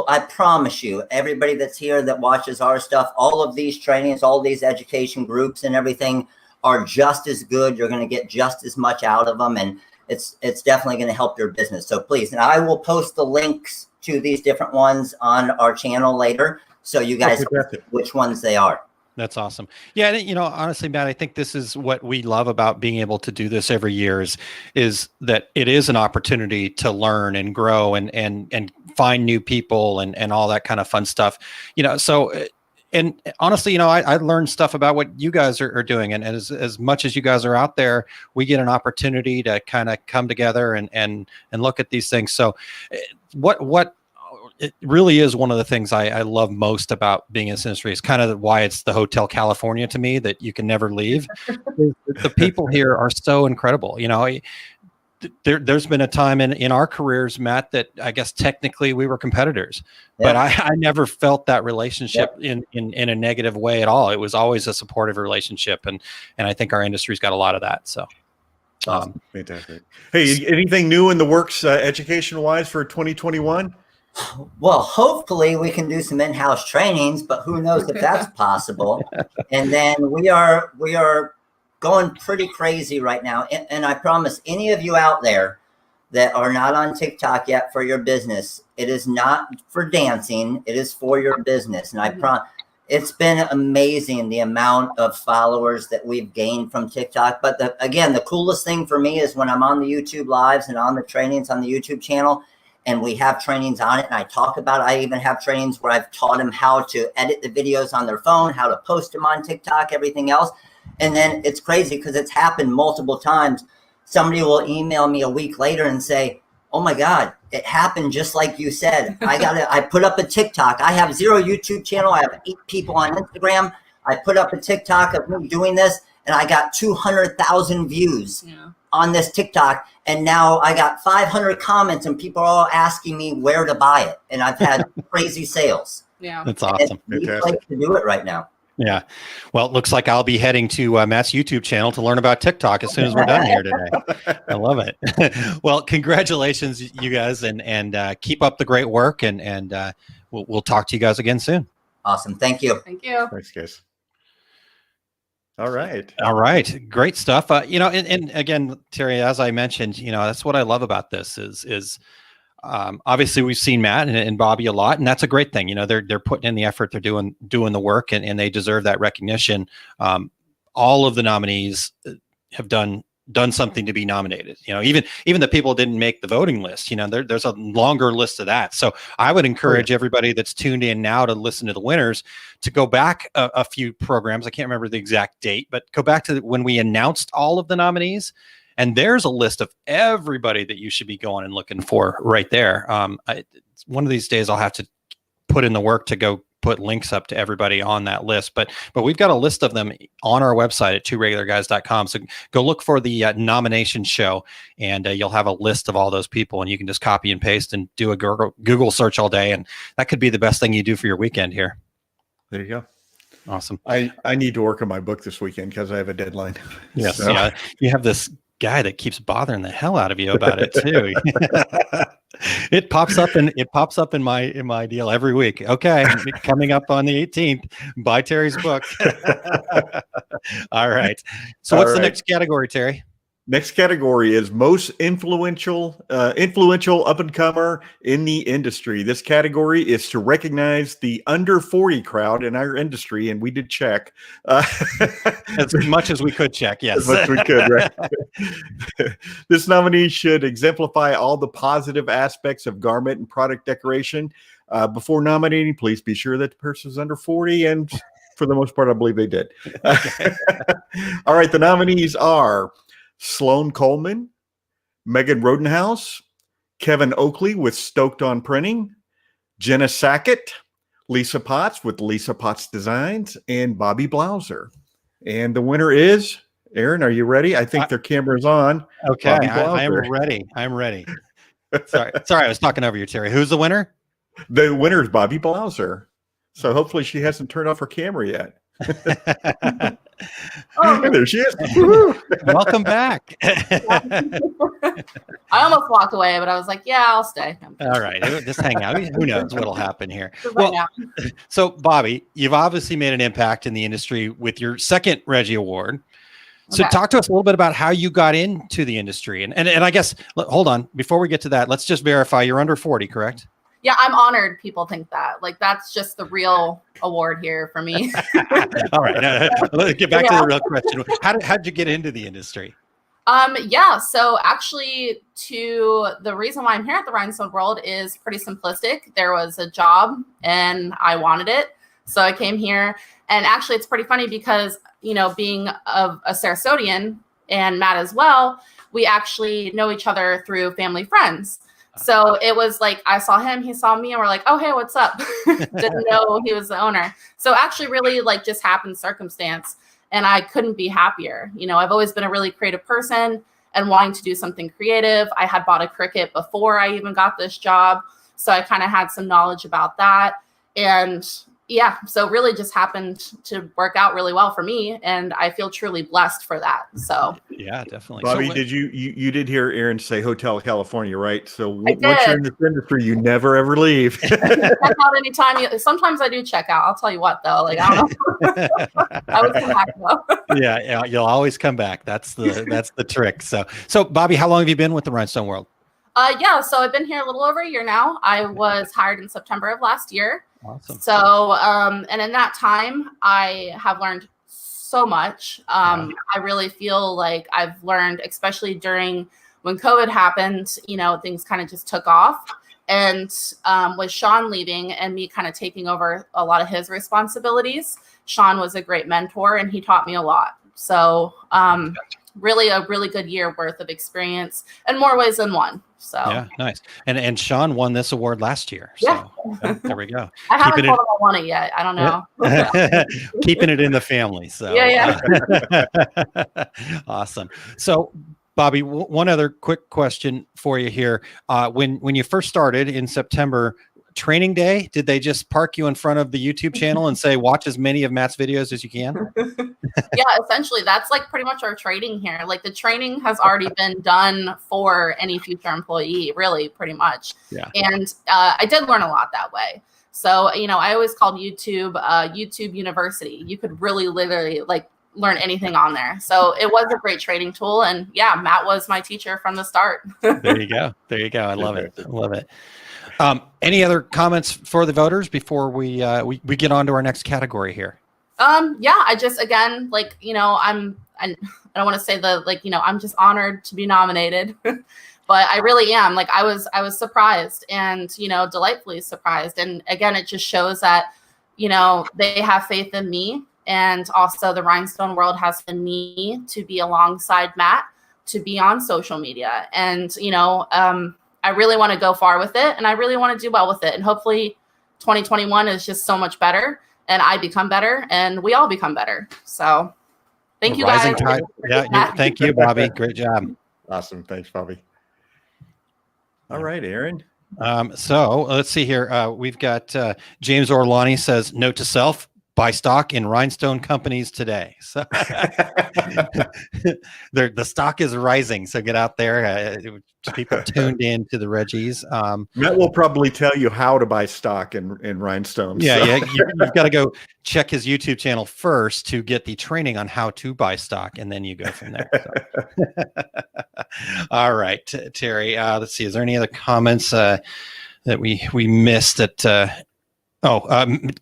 I promise you, everybody that's here that watches our stuff, all of these trainings, all these education groups and everything are just as good. You're going to get just as much out of them. And it's definitely going to help your business. So please, and I will post the links to these different ones on our channel later, so you guys know which ones they are. That's awesome. Yeah. And, honestly, Matt, I think this is what we love about being able to do this every year is that it is an opportunity to learn and grow and find new people and all that kind of fun stuff, so, and honestly, I learned stuff about what you guys are doing. And as much as you guys are out there, we get an opportunity to kind of come together and look at these things. So what it really is one of the things I love most about being in this industry. Is kind of why it's the Hotel California to me, that you can never leave. The people here are so incredible. There's been a time in our careers, Matt, that I guess technically we were competitors, but I never felt that relationship in a negative way at all. It was always a supportive relationship. And I think our industry's got a lot of that. So. Fantastic. Hey, anything new in the works education wise for 2021? Well, hopefully we can do some in-house trainings, but who knows if that's possible. And then we are going pretty crazy right now. And I promise any of you out there that are not on TikTok yet for your business, it is not for dancing. It is for your business. And I promise it's been amazing the amount of followers that we've gained from TikTok. But again, the coolest thing for me is when I'm on the YouTube lives and on the trainings on the YouTube channel, and we have trainings on it, and I talk about it. I even have trainings where I've taught them how to edit the videos on their phone, how to post them on TikTok, everything else. And then it's crazy because it's happened multiple times. Somebody will email me a week later and say, oh my God, it happened just like you said. I put up a TikTok. I have 0 YouTube channel. I have 8 people on Instagram. I put up a TikTok of me doing this, and I got 200,000 views on this TikTok. And now I got 500 comments, and people are all asking me where to buy it. And I've had crazy sales. Yeah. That's awesome. It's a place to do it right now. Yeah. Well, it looks like I'll be heading to Matt's YouTube channel to learn about TikTok as soon as we're done here today. I love it. Well, congratulations, you guys, and keep up the great work. And we'll talk to you guys again soon. Awesome. Thank you. Thank you. Thanks, guys. All right. Great stuff. And again, Terry, as I mentioned, that's what I love about this is obviously we've seen Matt and Bobbi a lot, and that's a great thing. They're putting in the effort, they're doing the work, and they deserve that recognition. All of the nominees have done something to be nominated. Even the people who didn't make the voting list, there's a longer list of that. So I would encourage everybody that's tuned in now to listen to the winners to go back a few programs. I can't remember the exact date, but go back to when we announced all of the nominees. And there's a list of everybody that you should be going and looking for right there. One of these days I'll have to put in the work to go put links up to everybody on that list, but we've got a list of them on our website at tworegularguys.com. So go look for the nomination show, and you'll have a list of all those people, and you can just copy and paste and do a Google search all day. And that could be the best thing you do for your weekend here. There you go. Awesome. I need to work on my book this weekend because I have a deadline. Yes. So. Yeah. You have this guy that keeps bothering the hell out of you about it too. It pops up in my deal every week. Okay, coming up on the 18th, buy Terry's book. All right. So what's the next category, Terry? Next category is most influential up and comer in the industry. This category is to recognize the under 40 crowd in our industry, and we did check as much as we could check. Yes, as much as we could. Right. This nominee should exemplify all the positive aspects of garment and product decoration. Before nominating, please be sure that the person is under 40, and for the most part, I believe they did. All right, the nominees are Sloan Coleman, Megan Rodenhouse, Kevin Oakley with Stoked on Printing, Jenna Sackett, Lisa Potts with Lisa Potts Designs, and Bobbi Blosser. And the winner is Aaron, are you ready? I think their camera's on. Okay, Bobbi I am Blosser. ready. I'm ready. Sorry, I was talking over you, Terry. Who's the winner? The winner is Bobbi Blosser. So hopefully she hasn't turned off her camera yet. Oh, There she is. Welcome back. I almost walked away, but I was like, yeah, I'll stay. All right, just hang out. Who knows what'll happen here? Right now. So Bobbi, you've obviously made an impact in the industry with your second Reggie Award. So Okay. talk to us a little bit about how you got into the industry. And I guess, hold on, before we get to that, let's just verify you're under 40, correct? Yeah, I'm honored people think that. Like, that's just the real award here for me. All right, let's get back to the real question. How'd you get into the industry? Yeah, so actually the reason why I'm here at the Rhinestone World is pretty simplistic. There was a job and I wanted it. So I came here, and actually it's pretty funny because, being a Sarasodian and Matt as well, we actually know each other through family friends. So it was like, I saw him, he saw me, and we're like, oh, hey, what's up? Didn't know he was the owner. So actually really like just happened circumstance. And I couldn't be happier. I've always been a really creative person and wanting to do something creative. I had bought a Cricut before I even got this job. So I kind of had some knowledge about that. And yeah, so really just happened to work out really well for me. And I feel truly blessed for that. So yeah, definitely. Bobbi, So did you did hear Aaron say Hotel California, right? So I once you're in did. this industry, you never ever leave. check out anytime. Sometimes I do check out. I'll tell you what, though. Like, I don't know. I would come back, though. yeah, you'll always come back. That's the trick. So Bobbi, how long have you been with the Rhinestone World? Yeah, so I've been here a little over a year now. I was hired in September of last year. Awesome. So, and in that time, I have learned so much. I really feel like I've learned, especially during when COVID happened, things kind of just took off. And with Sean leaving and me kind of taking over a lot of his responsibilities, Sean was a great mentor and he taught me a lot. So really a really good year worth of experience in more ways than one. So yeah, nice. And Sean won this award last year. So there we go. I haven't told him I won it yet. I don't know. Keeping it in the family. So yeah. Awesome. So Bobbi, one other quick question for you here. When you first started in September, training day, did they just park you in front of the YouTube channel and say, watch as many of Matt's videos as you can? Yeah, essentially that's like pretty much our training here. Like the training has already been done for any future employee, really, pretty much. Yeah. And I did learn a lot that way. So, I always called YouTube YouTube University. You could really literally like learn anything on there. So it was a great training tool. And yeah, Matt was my teacher from the start. There you go. I love it. Any other comments for the voters before we get on to our next category here? Yeah, I just, again, like, I don't want to say I'm just honored to be nominated, but I really am. Like, I was surprised and, delightfully surprised. And again, it just shows that, they have faith in me. And also the Rhinestone World has in me to be alongside Matt, to be on social media. And, I really want to go far with it and I really want to do well with it. And hopefully 2021 is just so much better and I become better and we all become better. So thank you guys. Yeah, thank you, Bobbi. Great job. Awesome. Thanks, Bobbi. All right, Aaron. So let's see here. We've got James Orlani says, note to self, buy stock in Rhinestone companies today. So the stock is rising. So get out there. People tuned in to the Reggies. Matt will probably tell you how to buy stock in Rhinestone. Yeah, you've got to go check his YouTube channel first to get the training on how to buy stock, and then you go from there. So. All right, Terry. Let's see. Is there any other comments that we missed?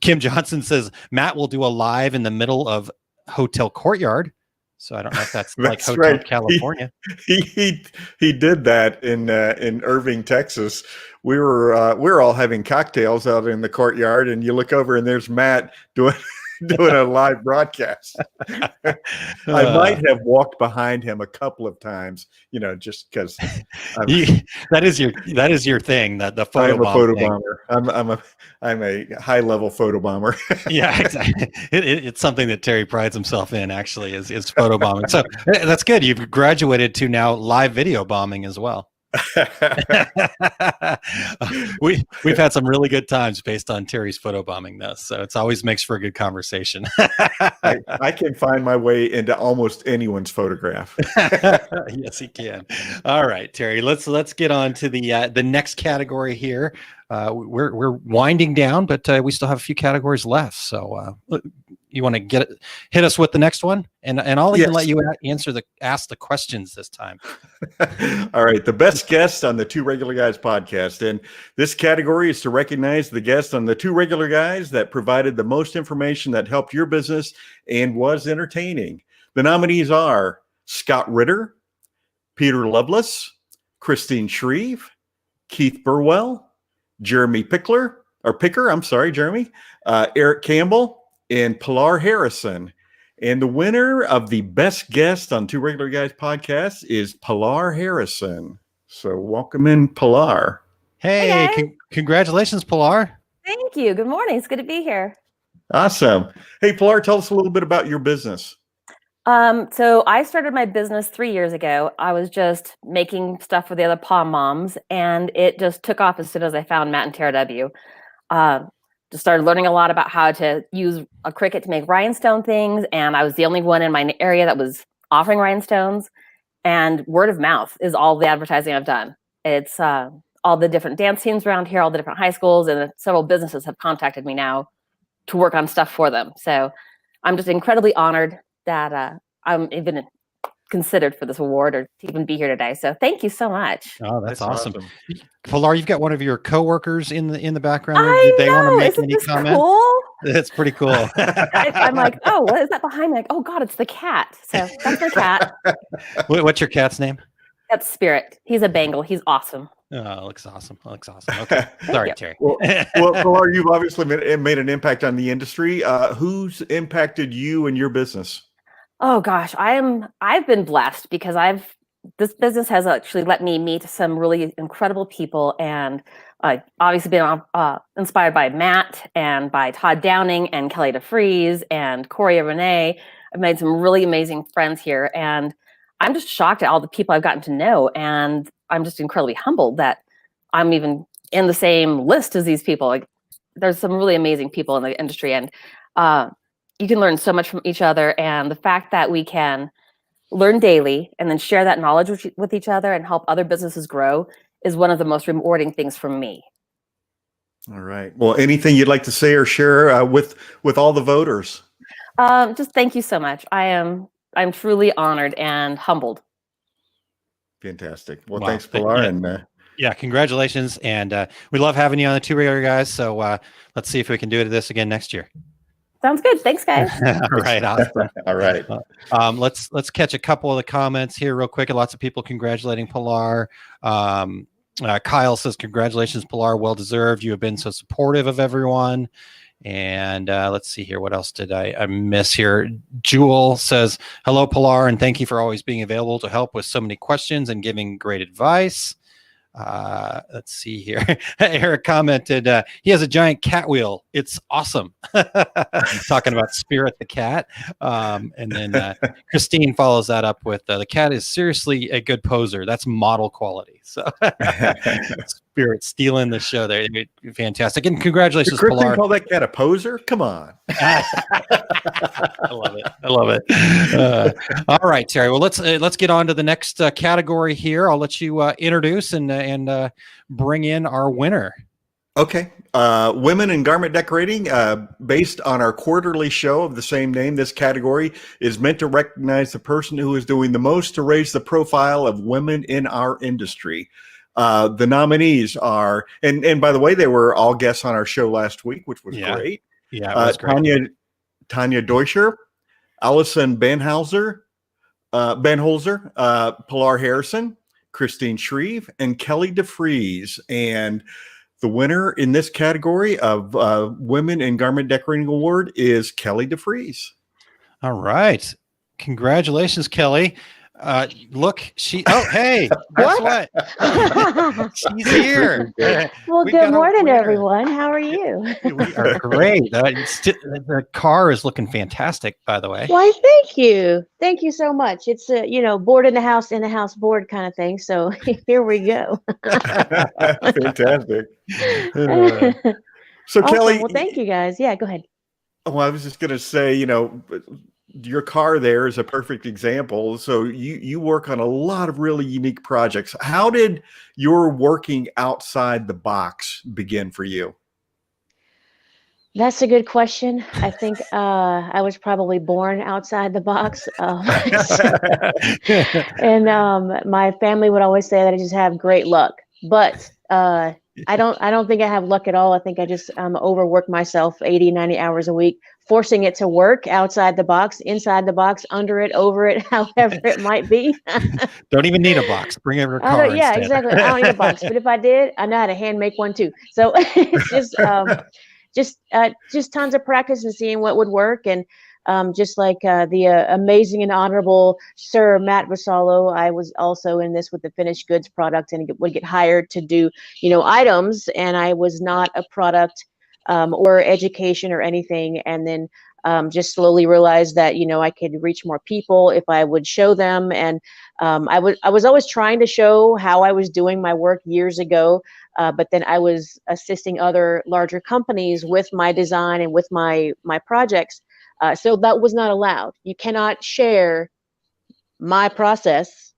Kim Johnson says Matt will do a live in the middle of Hotel Courtyard. So I don't know if that's like Hotel right. California. He did that in Irving, Texas. We were all having cocktails out in the courtyard, and you look over and there's Matt doing doing a live broadcast. I might have walked behind him a couple of times, just because that is your thing, the I am a photo thing. bomber. I'm a high level photo bomber. Yeah, exactly. It's something that Terry prides himself in, actually, is photo bombing. So that's good. You've graduated to now live video bombing as well. We've had some really good times based on Terry's photobombing this, so it's always makes for a good conversation. I can find my way into almost anyone's photograph. Yes, he can. All right, Terry, let's get on to the next category here. We're winding down, but we still have a few categories left. So you want to hit us with the next one, and I'll even let you ask the questions this time. All right, the best guest on the Two Regular Guys podcast, and this category is to recognize the guest on the Two Regular Guys that provided the most information that helped your business and was entertaining. The nominees are Scott Ritter, Peter Lovelace, Christine Shreve, Keith Burwell, Jeremy Picker, Eric Campbell, and Pilar Harrison. And the winner of the best guest on Two Regular Guys podcast is Pilar Harrison. So welcome in, Pilar. Hey, congratulations, Pilar. Thank you. Good morning. It's good to be here. Awesome. Hey, Pilar, tell us a little bit about your business. So I started my business 3 years ago. I was just making stuff for the other pom moms, and it just took off as soon as I found Matt and Tara W. Just started learning a lot about how to use a Cricut to make rhinestone things, and I was the only one in my area that was offering rhinestones. And word of mouth is all the advertising I've done. It's all the different dance teams around here, all the different high schools, and several businesses have contacted me now to work on stuff for them. So I'm just incredibly honored that I'm even considered for this award or to even be here today. So thank you so much. Oh, that's awesome. Pilar, you've got one of your coworkers in the background. Did they want to make Isn't any this comment? cool? That's pretty cool. I'm like, oh, what is that behind me? Like, oh God, it's the cat. So that's my cat. What's your cat's name? That's Spirit. He's a Bengal. He's awesome. Oh, looks awesome. Okay. Sorry, Terry. Well, Pilar, you've obviously made an impact on the industry. Who's impacted you and your business? Oh gosh, I've been blessed because this business has actually let me meet some really incredible people, and obviously been inspired by Matt and by Todd Downing and Kellie De Fries and Corey Renee. I've made some really amazing friends here, and I'm just shocked at all the people I've gotten to know, and I'm just incredibly humbled that I'm even in the same list as these people. Like, there's some really amazing people in the industry, and you can learn so much from each other. And the fact that we can learn daily and then share that knowledge with each other and help other businesses grow is one of the most rewarding things for me. All right. Well, anything you'd like to say or share with all the voters? Just thank you so much. I'm truly honored and humbled. Fantastic. Well, Wow. thanks, Pilar. Congratulations. And we love having you on the Two Regular Guys. So let's see if we can do this again next year. Sounds good. Thanks, guys. All right. Awesome. All right. Let's catch a couple of the comments here real quick. Lots of people congratulating Pilar. Kyle says, congratulations, Pilar. Well deserved. You have been so supportive of everyone. And let's see here. What else did I miss here? Jewel says, hello, Pilar, and thank you for always being available to help with so many questions and giving great advice. Let's see here. Eric commented, he has a giant cat wheel. It's awesome. Talking about Spirit the cat. And then Christine follows that up with, the cat is seriously a good poser. That's model quality. So Spirit stealing the show there. Fantastic. And congratulations, Did Christine Pilar. call that cat a poser? Come on. I love it. All right, Terry. Well, let's get on to the next category here. I'll let you introduce and bring in our winner. Okay. Women in garment decorating, based on our quarterly show of the same name. This category is meant to recognize the person who is doing the most to raise the profile of women in our industry. The nominees are, and by the way, they were all guests on our show last week, which was great. Yeah, it was great. Tanya Deutscher, Allison Benholzer, Pilar Harrison, Christine Shreve, and Kellie De Fries. And The winner in this category of Women in Garment Decorating Award is Kellie De Fries. All right. Congratulations, Kellie. Look, hey, guess what? She's here. Well, We've good got a morning, winner. everyone. How are you? We are great. The car is looking fantastic, by the way. Why, thank you. Thank you so much. It's a, board in the house board kind of thing. So here we go. Fantastic. So Awesome. Kellie, Well, thank you guys. Yeah, go ahead. well, I was just going to say, your car there is a perfect example. So you work on a lot of really unique projects. How did your working outside the box begin for you? That's a good question. I think I was probably born outside the box. And my family would always say that I just have great luck. But I don't think I have luck at all. I think I just overwork myself 80, 90 hours a week, forcing it to work outside the box, inside the box, under it, over it, however it might be. Don't even need a box. Bring every car. Yeah, instead. exactly. I don't need a box. But if I did, I know how to hand make one too. So it's just tons of practice and seeing what would work. And just like the amazing and honorable Sir Matt Vassallo, I was also in this with the finished goods product and would get hired to do, items. And I was not a product or education or anything. And then just slowly realized that, I could reach more people if I would show them. And I was always trying to show how I was doing my work years ago. But then I was assisting other larger companies with my design and with my projects. So that was not allowed. You cannot share my process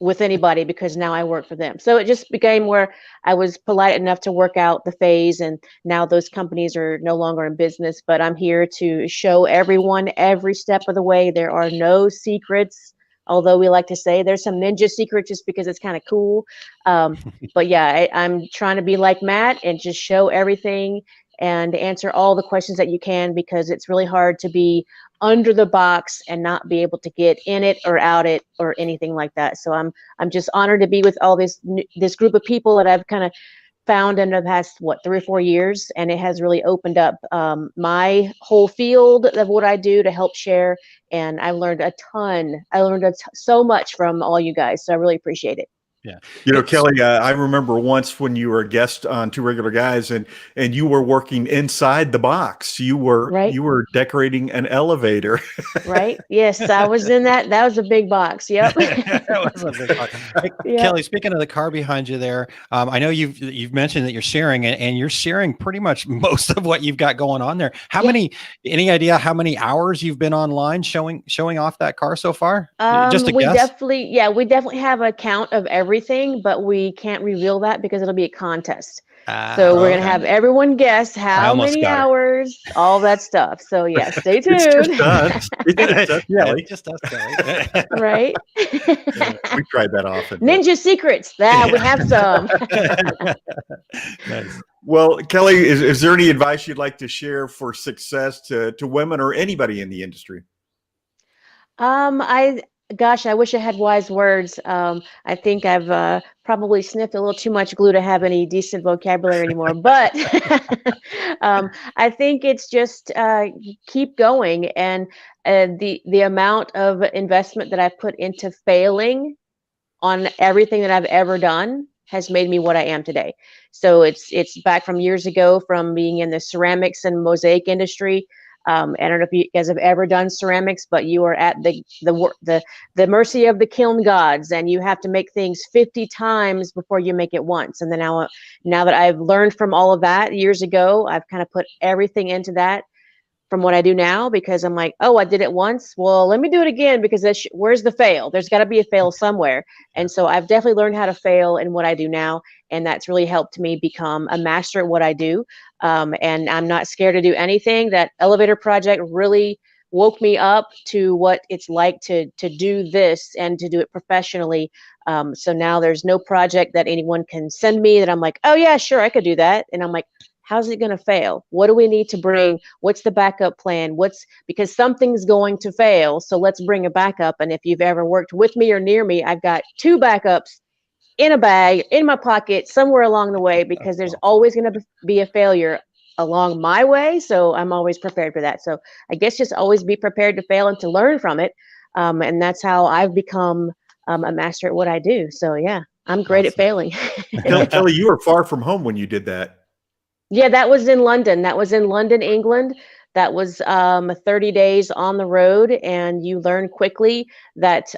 with anybody because now I work for them. So it just became where I was polite enough to work out the phase, and now those companies are no longer in business, but I'm here to show everyone every step of the way. There are no secrets, although we like to say there's some ninja secrets just because it's kind of cool. But yeah, I'm trying to be like Matt and just show everything and answer all the questions that you can, because it's really hard to be under the box and not be able to get in it or out it or anything like that. So I'm just honored to be with all this group of people that I've kind of found in the past 3 or 4 years, and it has really opened up my whole field of what I do to help share. And I learned a ton. I learned so much from all you guys. So I really appreciate it. Yeah. Kellie, I remember once when you were a guest on Two Regular Guys, and you were working inside the box. You were decorating an elevator. Right. Yes, I was in that. That was a big box. Yep. That was a big box. Hey, Yep. Kellie, speaking of the car behind you there, I know you've mentioned that you're sharing it, and you're sharing pretty much most of what you've got going on there. Any idea how many hours you've been online showing off that car so far? Just a guess? We definitely have a count of everything, but we can't reveal that because it'll be a contest. So we're going to have everyone guess how many hours, all that stuff. So yeah, stay tuned. It's just us. Kellie. Just us, Kellie. Right. We tried that often. Ninja secrets. That we have some. Nice. Well, Kellie, is there any advice you'd like to share for success to women or anybody in the industry? I wish I had wise words. I think I've probably sniffed a little too much glue to have any decent vocabulary anymore. But I think it's just keep going. And the amount of investment that I put into failing on everything that I've ever done has made me what I am today. So it's back from years ago, from being in the ceramics and mosaic industry. I don't know if you guys have ever done ceramics, but you are at the mercy of the kiln gods, and you have to make things 50 times before you make it once. And then now that I've learned from all of that years ago, I've kind of put everything into that from what I do now, because I'm like, oh, I did it once. Well, let me do it again, because where's the fail? There's got to be a fail somewhere. And so I've definitely learned how to fail in what I do now. And that's really helped me become a master at what I do. And I'm not scared to do anything. That elevator project really woke me up to what it's like to do this and to do it professionally. So now there's no project that anyone can send me that I'm like, oh yeah, sure, I could do that. And I'm like, how's it going to fail? What do we need to bring? What's the backup plan? Because something's going to fail. So let's bring a backup. And if you've ever worked with me or near me, I've got 2 backups in a bag, in my pocket, somewhere along the way, because there's always going to be a failure along my way. So I'm always prepared for that. So I guess just always be prepared to fail and to learn from it. And that's how I've become a master at what I do. So yeah, I'm great at failing. Kelly, you were far from home when you did that. Yeah, that was in London. That was in London, England. That was 30 days on the road, and you learn quickly that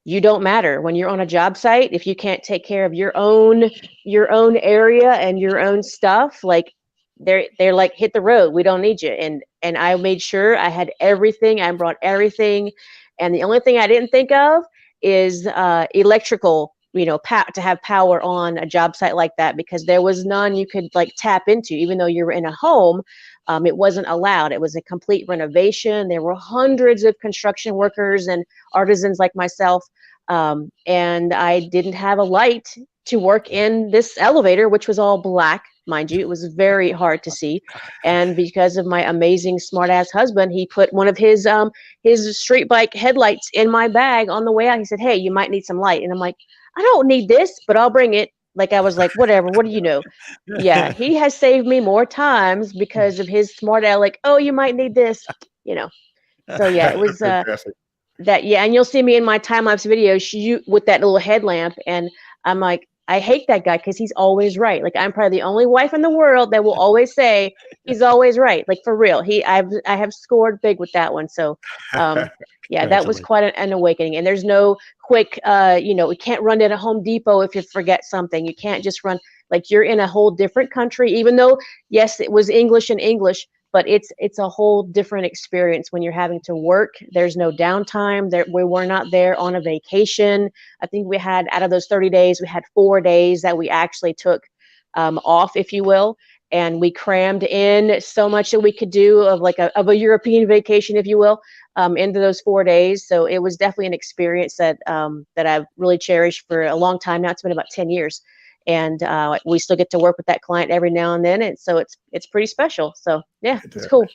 you don't matter when you're on a job site. If you can't take care of your own area and your own stuff, like they're like, hit the road. We don't need you. And I made sure I had everything. I brought everything, and the only thing I didn't think of is electrical. To have power on a job site like that, because there was none you could like tap into, even though you were in a home. It wasn't allowed. It was a complete renovation. There were hundreds of construction workers and artisans like myself. And I didn't have a light to work in this elevator, which was all black, mind you. It was very hard to see. And because of my amazing smart ass husband, he put one of his street bike headlights in my bag on the way out. He said, "Hey, you might need some light." And I'm like, "I don't need this, but I'll bring it." Like, I was like, whatever, what do you know? Yeah, he has saved me more times because of his smart aleck. "Oh, you might need this, So yeah, it was that. Yeah, and you'll see me in my time-lapse video shoot with that little headlamp. And I'm like, I hate that guy because he's always right. Like, I'm probably the only wife in the world that will always say he's always right. Like, for real. I have scored big with that one. So yeah, that was quite an awakening. And there's no quick, we can't run at a Home Depot if you forget something. You can't just run, like, you're in a whole different country, even though, yes, it was English and English, but it's a whole different experience when you're having to work. There's no downtime. We were not there on a vacation. I think we had, out of those 30 days, we had 4 days that we actually took off, if you will. And we crammed in so much that we could do of a European vacation, if you will, into those 4 days. So it was definitely an experience that I've really cherished for a long time now. It's been about 10 years. And we still get to work with that client every now and then. And so it's pretty special. So yeah, it's cool.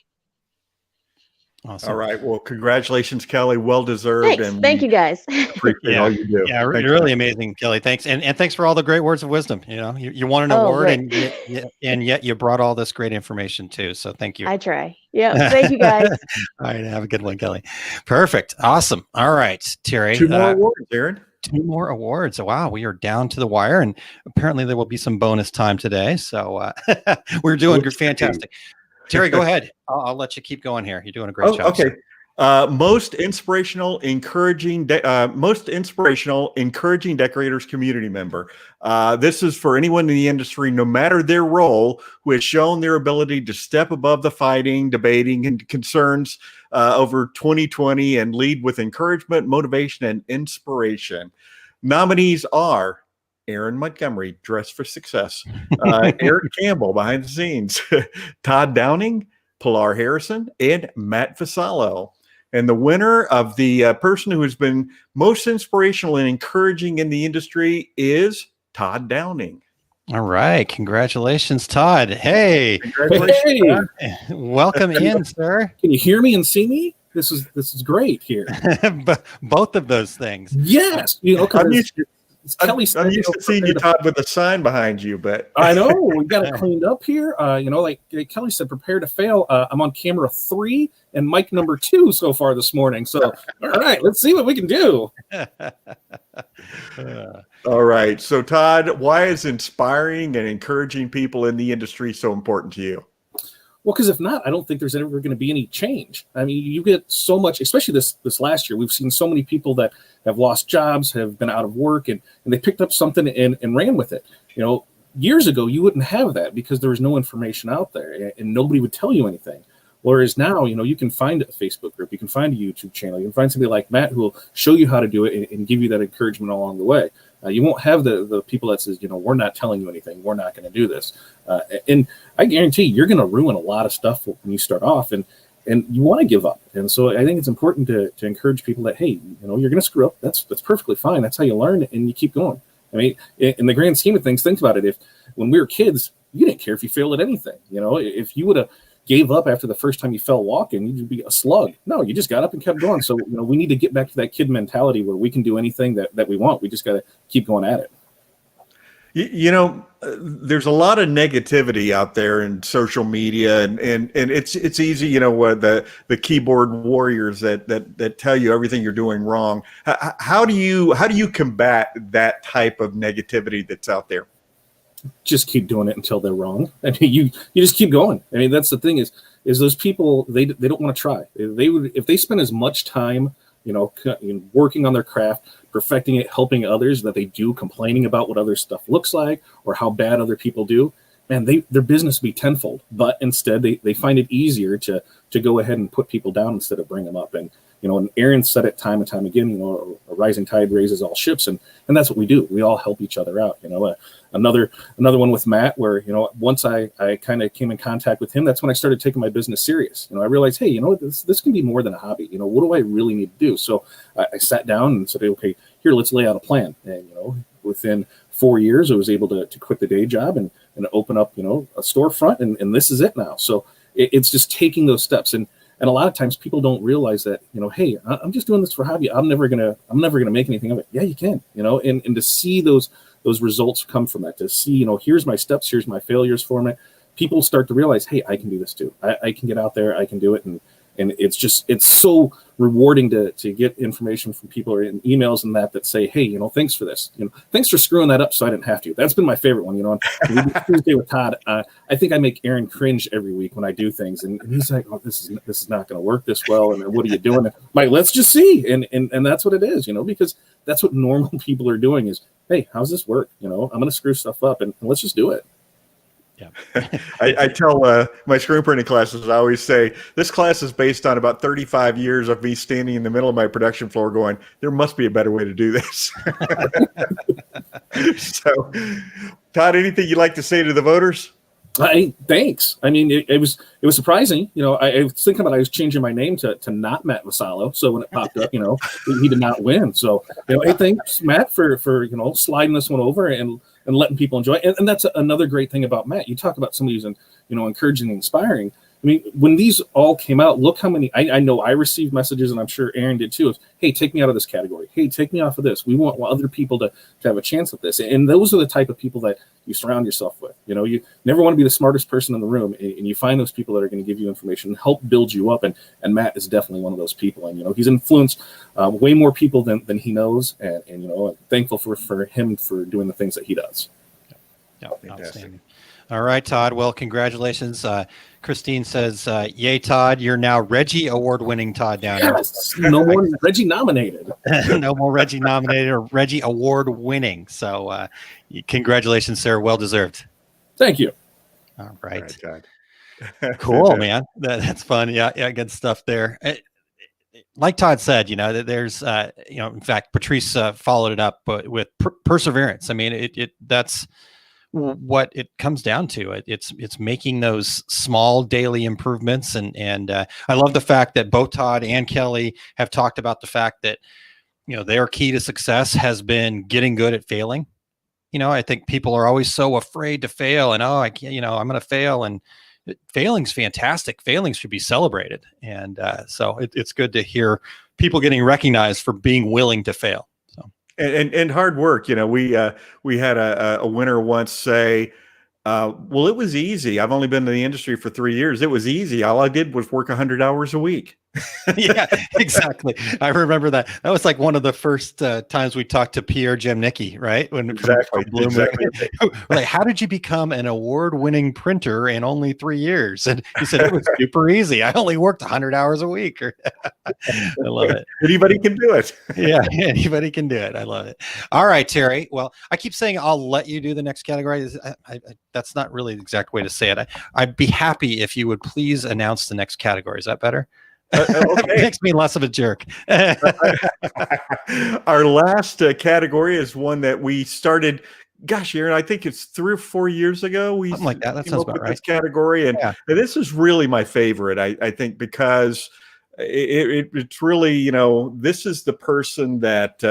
Awesome. All right. Well, congratulations, Kelly. Well deserved. Thanks. And thank you, guys. Appreciate all you do. Yeah, you're really amazing, Kelly. Thanks, and thanks for all the great words of wisdom. You won an award, and yet you brought all this great information too. So thank you. I try. Yeah. Thank you, guys. All right. Have a good one, Kelly. Perfect. Awesome. All right, Terry. 2 more awards, Aaron. 2 more awards. Wow, we are down to the wire, and apparently there will be some bonus time today. So we're doing fantastic. Terry, go ahead. I'll let you keep going here. You're doing a great job. Okay. Most inspirational, encouraging Decorators Community member. This is for anyone in the industry, no matter their role, who has shown their ability to step above the fighting, debating, and concerns over 2020 and lead with encouragement, motivation, and inspiration. Nominees are Aaron Montgomery, Dress for Success, Eric Campbell, behind the scenes, Todd Downing, Pilar Harrison, and Matt Vassallo. And the winner of the person who has been most inspirational and encouraging in the industry is Todd Downing. All right. Congratulations, Todd. Hey. Congratulations. Hey. Welcome in, sir. Can you hear me and see me? This is great here. Both of those things. Yes. I'm used to seeing you, Todd, with a sign behind you, but I know we got it cleaned up here. Like Kelly said, prepare to fail. I'm on camera 3 and mic number 2 so far this morning. So, all right, let's see what we can do. All right. So, Todd, why is inspiring and encouraging people in the industry so important to you? Well, because if not, I don't think there's ever going to be any change. I mean, you get so much, especially this last year. We've seen so many people that have lost jobs, have been out of work, and they picked up something and ran with it. Years ago, you wouldn't have that because there was no information out there and nobody would tell you anything. Whereas now, you can find a Facebook group, you can find a YouTube channel, you can find somebody like Matt who will show you how to do it and give you that encouragement along the way. You won't have the people that says, we're not telling you anything, we're not going to do this. And I guarantee you're going to ruin a lot of stuff when you start off, and you want to give up. And so I think it's important to encourage people that, hey, you're going to screw up. That's perfectly fine. That's how you learn, and you keep going. I mean, in the grand scheme of things, think about it. If when we were kids, you didn't care if you failed at anything. If you would have gave up after the first time you fell walking, you'd be a slug. No, you just got up and kept going. So, we need to get back to that kid mentality where we can do anything that we want. We just got to keep going at it. There's a lot of negativity out there in social media, and it's easy, the keyboard warriors that tell you everything you're doing wrong. How do you combat that type of negativity that's out there? Just keep doing it until they're wrong. I mean, you just keep going. I mean, that's the thing is those people, they don't want to try. They would, if they spend as much time, working on their craft, perfecting it, helping others, that they do complaining about what other stuff looks like or how bad other people do, man, their business would be tenfold. But instead, they find it easier to go ahead and put people down instead of bring them up. And and Aaron said it time and time again. A rising tide raises all ships, and that's what we do. We all help each other out. Another one with Matt, where once I kind of came in contact with him, that's when I started taking my business serious. I realized, hey, this can be more than a hobby. What do I really need to do? So I sat down and said, okay, here, let's lay out a plan. And within 4 years, I was able to quit the day job and open up a storefront, and this is it now. So it's just taking those steps. And a lot of times people don't realize that, hey, I'm just doing this for hobby. I'm never gonna make anything of it. Yeah, you can, and to see those results come from that, to see, here's my steps, here's my failures from it. People start to realize, hey, I can do this too. I can get out there, I can do it. And it's so rewarding to get information from people or in emails and that say, hey, thanks for this. Thanks for screwing that up so I didn't have to. That's been my favorite one. On Tuesday with Todd, I think I make Aaron cringe every week when I do things, and he's like, oh, this is not going to work this well, and what are you doing? I'm like, let's just see, and that's what it is, because that's what normal people are doing is, hey, how's this work? I'm going to screw stuff up, and let's just do it. Yeah. I tell my screen printing classes, I always say, this class is based on about 35 years of me standing in the middle of my production floor going, there must be a better way to do this. So, Todd, anything you'd like to say to the voters? Thanks. I mean, it was surprising. I was thinking about I was changing my name to not Matt Vassallo. So when it popped up, he did not win. So hey, thanks, Matt, for sliding this one over and letting people enjoy it. And that's another great thing about Matt. You talk about somebody who's encouraging and inspiring. I mean, when these all came out, look how many, I know I received messages, and I'm sure Aaron did too, of, hey, take me out of this category. Hey, take me off of this. We want other people to have a chance at this. And those are the type of people that you surround yourself with. You never want to be the smartest person in the room, and you find those people that are going to give you information and help build you up. And Matt is definitely one of those people. And, he's influenced way more people than he knows. And I'm thankful for him for doing the things that he does. Yeah, outstanding. All right, Todd. Well, congratulations. Christine says, yay, Todd. You're now Reggie Award-winning Todd Downing. Yes, no more Reggie nominated. No more Reggie nominated or Reggie Award-winning. So congratulations, sir. Well-deserved. Thank you. All right. Todd. Cool, man. That's fun. Yeah, good stuff there. Like Todd said, there's, in fact, Patrice followed it up with perseverance. I mean, that's what it comes down to. It's making those small daily improvements, and I love the fact that both Todd and Kellie have talked about the fact that their key to success has been getting good at failing. I think people are always so afraid to fail, and I can't, I'm going to fail, and failing's fantastic. Failing should be celebrated, and so it's good to hear people getting recognized for being willing to fail. And hard work. We had a winner once say, well, it was easy. I've only been in the industry for 3 years. It was easy. All I did was work 100 hours a week. Yeah, exactly. I remember that. That was like one of the first times we talked to Pierre Jemnicki, right? Exactly. Like, how did you become an award-winning printer in only 3 years? And he said, it was super easy. I only worked 100 hours a week. I love it. Anybody can do it. Yeah, anybody can do it. I love it. All right, Terry. Well, I keep saying I'll let you do the next category. That's not really the exact way to say it. I'd be happy if you would please announce the next category. Is that better? Okay. It makes me less of a jerk. Our last category is one that we started. Gosh, Aaron, I think it's 3 or 4 years ago. Something like that. That sounds about right. This category, and this is really my favorite. I think because it's really, this is the person that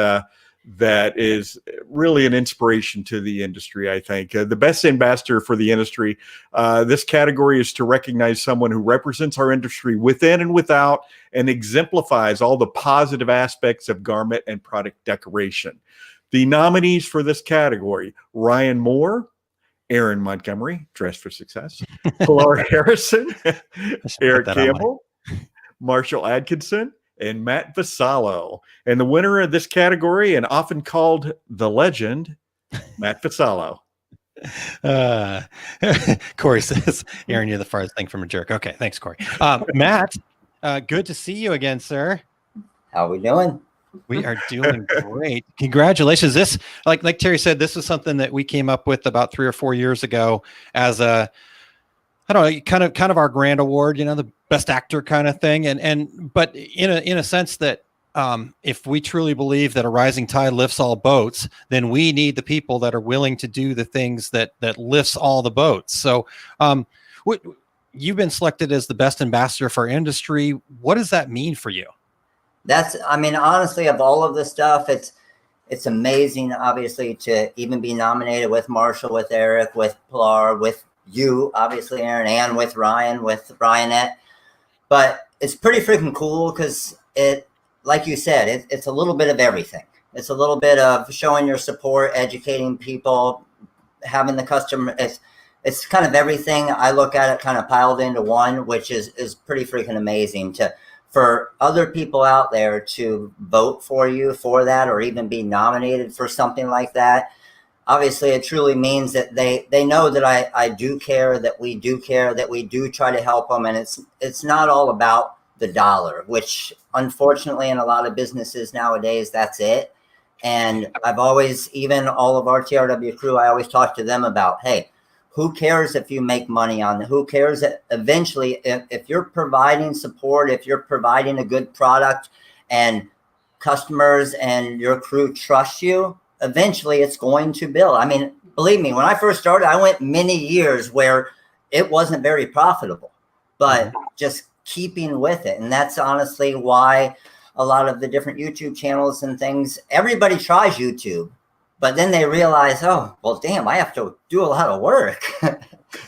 that is really an inspiration to the industry, I think. The best ambassador for the industry, this category is to recognize someone who represents our industry within and without and exemplifies all the positive aspects of garment and product decoration. The nominees for this category: Ryan Moore, Aaron Montgomery, Dress for Success, Pilar Harrison, Eric Campbell, Marshall Atkinson, and Matt Vassallo. And the winner of this category, and often called the legend, Matt Vassallo. Corey says, Aaron, you're the farthest thing from a jerk. Okay, thanks, Corey. Matt, good to see you again, sir. How we doing? We are doing great. Congratulations. This, like Terry said, this is something that we came up with about 3 or 4 years ago as a, I don't know, kind of our grand award, the best actor kind of thing. But in a sense that if we truly believe that a rising tide lifts all boats, then we need the people that are willing to do the things that lifts all the boats. So you've been selected as the best ambassador for our industry. What does that mean for you? Honestly, of all of the stuff, it's amazing, obviously, to even be nominated with Marshall, with Eric, with Pilar, with you, obviously, Aaron, and with Ryan, with Ryanette. But it's pretty freaking cool because it, like you said, it's a little bit of everything. It's a little bit of showing your support, educating people, having the customer. It's kind of everything. I look at it kind of piled into one, which is pretty freaking amazing for other people out there to vote for you for that, or even be nominated for something like that. Obviously, it truly means that they know that I do care, that we do care, that we do try to help them. And it's not all about the dollar, which unfortunately in a lot of businesses nowadays, that's it. And I've always, even all of our TRW crew, I always talk to them about, hey, who cares if you make money on it? Who cares that eventually if you're providing support, if you're providing a good product and customers and your crew trust you, eventually it's going to build. Believe me, when I first started, I went many years where it wasn't very profitable, but just keeping with it. And that's honestly why a lot of the different YouTube channels and things, everybody tries YouTube, but then they realize, oh, well, damn, I have to do a lot of work.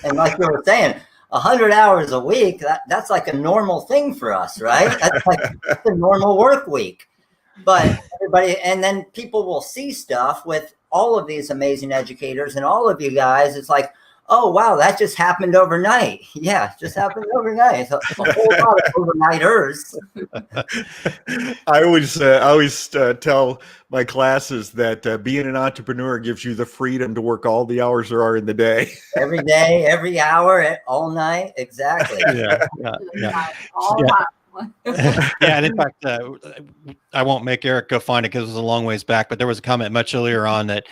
And like you were saying, 100 hours a week, that's like a normal thing for us, right? That's like a normal work week. But everybody, and then people will see stuff with all of these amazing educators and all of you guys. It's like, oh, wow, that just happened overnight. Yeah, it just happened overnight. It's a whole lot of overnighters. I always tell my classes that being an entrepreneur gives you the freedom to work all the hours there are in the day. Every day, every hour, all night. Exactly. Yeah. And in fact, I won't make Eric go find it because it was a long ways back, but there was a comment much earlier on that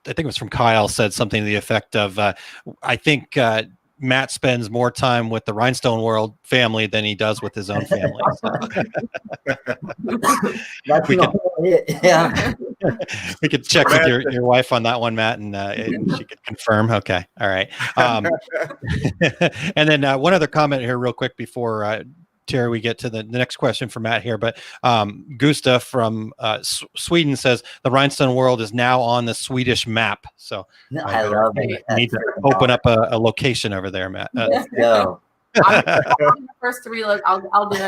I think it was from Kyle, said something to the effect of, I think Matt spends more time with the Rhinestone World family than he does with his own family. We could check with your wife on that one, Matt, and she could confirm. Okay. All right. And then one other comment here real quick before Terry, we get to the next question from Matt here, but Gustav from Sweden says the Rhinestone World is now on the Swedish map. So I love it. I need to open up a location over there, Matt. Let's go. I'm the first to reload. I'll do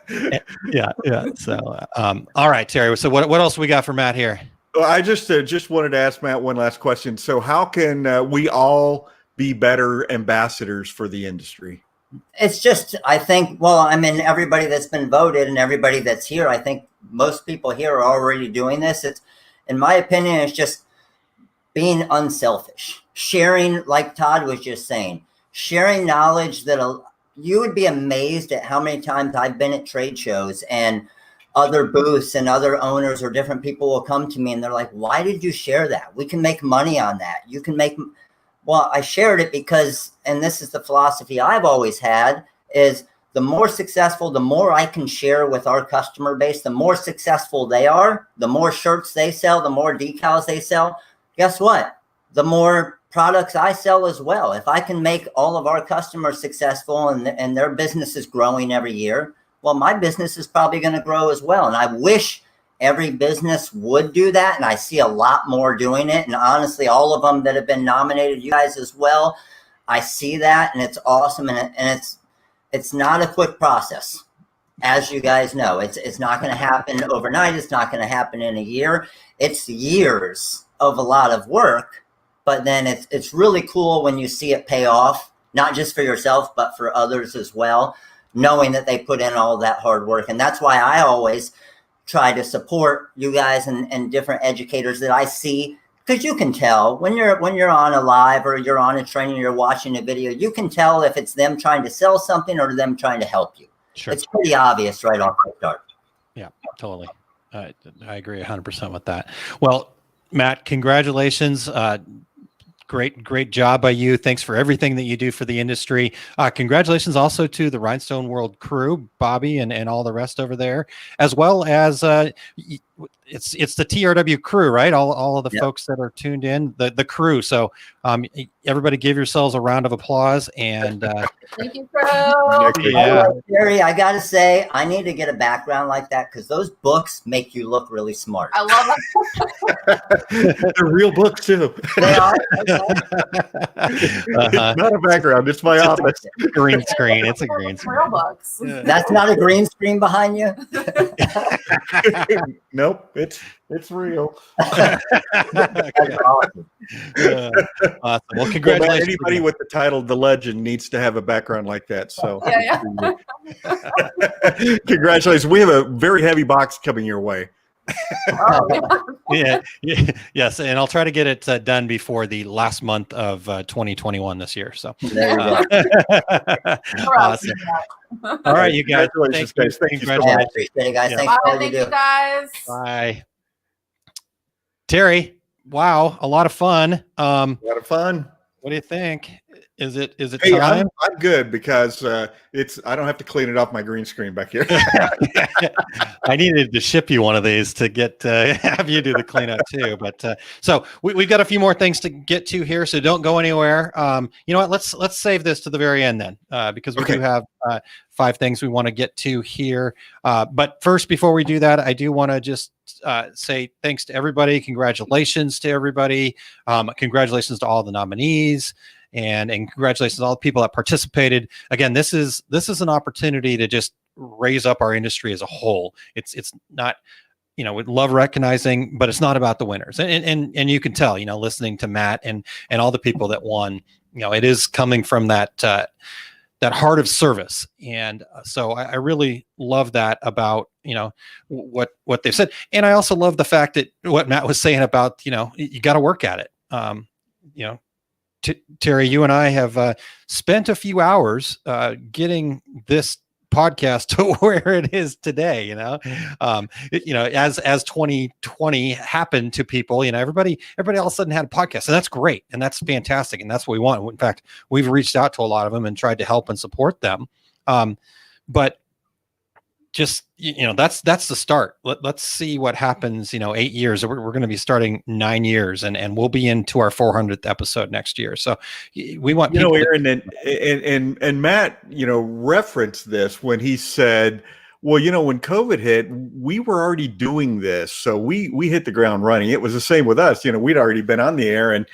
it. Yeah. So, all right, Terry. So what else we got for Matt here? Well, I just wanted to ask Matt one last question. So how can we all be better ambassadors for the industry? It's just, I think, everybody that's been voted and everybody that's here, I think most people here are already doing this. It's, in my opinion, it's just being unselfish, sharing, like Todd was just saying, sharing knowledge that you would be amazed at how many times I've been at trade shows and other booths and other owners or different people will come to me and they're like, why did you share that? We can make money on that. You can make. Well, I shared it because, and this is the philosophy I've always had, is the more successful, the more I can share with our customer base, the more successful they are, the more shirts they sell, the more decals they sell. Guess what? The more products I sell as well. If I can make all of our customers successful and their business is growing every year, well, my business is probably going to grow as well. And I wish every business would do that. And I see a lot more doing it. And honestly, all of them that have been nominated, you guys as well, I see that, and it's awesome. And it's not a quick process. As you guys know, it's not going to happen overnight. It's not going to happen in a year. It's years of a lot of work, but then it's really cool when you see it pay off, not just for yourself, but for others as well, knowing that they put in all that hard work. And that's why I always try to support you guys and different educators that I see, because you can tell when you're on a live or you're on a training, you're watching a video, you can tell if it's them trying to sell something or them trying to help you. Sure. It's pretty obvious right off the start. Yeah, totally. I agree 100% with that. Well, Matt, congratulations. Great job by you. Thanks for everything that you do for the industry. Congratulations also to the Rhinestone World crew, Bobbi and all the rest over there, as well as it's the TRW crew, right? All of the folks that are tuned in, the crew. So everybody give yourselves a round of applause. And thank you, crew. Yeah. Terry, I got to say, I need to get a background like that, because those books make you look really smart. I love them. They're real books, too. They are. It's not a background. It's my office. Green screen. It's a green screen. Real books. Yeah. That's not a green screen behind you? Nope. It's real. That's awesome. Awesome. Well, congratulations. Anybody with the title The Legend needs to have a background like that. So congratulations. We have a very heavy box coming your way. Yes, and I'll try to get it done before the last month of 2021 this year. So awesome. All right, you guys. Congratulations, guys. Thank you so much. Appreciate it, guys. Thanks for all you do. Thank you, guys. Bye. Terry, wow, a lot of fun. A lot of fun. What do you think? Is it hey, time? I'm good, because I don't have to clean it off my green screen back here. I needed to ship you one of these to get have you do the cleanup too. But so we've got a few more things to get to here, so don't go anywhere. You know what? Let's save this to the very end then, because we do have 5 things we want to get to here. But first, before we do that, I do want to just say thanks to everybody. Congratulations to everybody. Congratulations to all the nominees. And congratulations to all the people that participated. Again, this is an opportunity to just raise up our industry as a whole. It's not, we love recognizing, but it's not about the winners. And you can tell, listening to Matt and all the people that won, it is coming from that heart of service. And so I really love that about, what they've said. And I also love the fact that what Matt was saying about, you got to work at it. Terry, you and I have spent a few hours getting this podcast to where it is today. As 2020 happened to people, everybody all of a sudden had a podcast, and that's great, and that's fantastic, and that's what we want. In fact, we've reached out to a lot of them and tried to help and support them. But just, that's the start. Let's see what happens, 8 years. We're going to be starting 9 years, and we'll be into our 400th episode next year. So we want, Aaron, and Matt, referenced this when he said, well, when COVID hit, we were already doing this. So we hit the ground running. It was the same with us. We'd already been on the air, and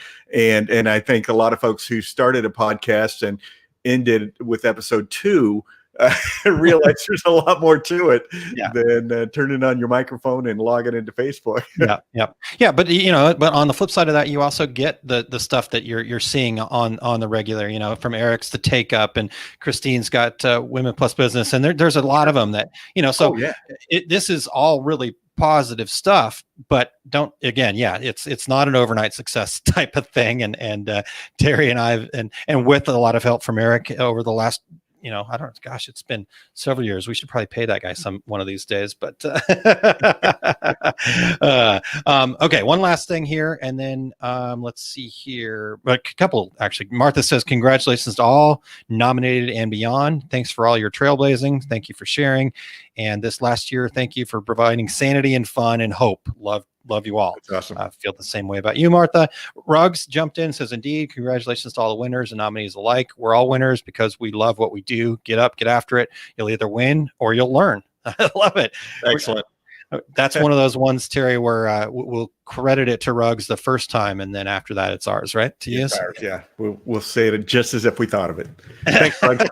I think a lot of folks who started a podcast and ended with episode 2 realize there's a lot more to it than turning on your microphone and logging into Facebook. Yeah. But but on the flip side of that, you also get the stuff that you're seeing on the regular. From Eric's the Take Up, and Christine's got Women Plus Business, and there's a lot of them that So this is all really positive stuff, but it's not an overnight success type of thing. And Terry and I and with a lot of help from Eric over the last, it's been several years. We should probably pay that guy one of these days, but okay. One last thing here. And then let's see here. A couple, actually. Martha says, congratulations to all nominated and beyond. Thanks for all your trailblazing. Thank you for sharing. And this last year, thank you for providing sanity and fun and hope. Love you all. That's awesome. I feel the same way about you, Martha. Ruggs jumped in, says, indeed, congratulations to all the winners and nominees alike. We're all winners because we love what we do. Get up, get after it. You'll either win or you'll learn. I love it. Excellent. That's one of those ones, Terry, where we'll credit it to Ruggs the first time, and then after that, it's ours, right? To use. Yeah, we'll say it just as if we thought of it. Thanks, Ruggs.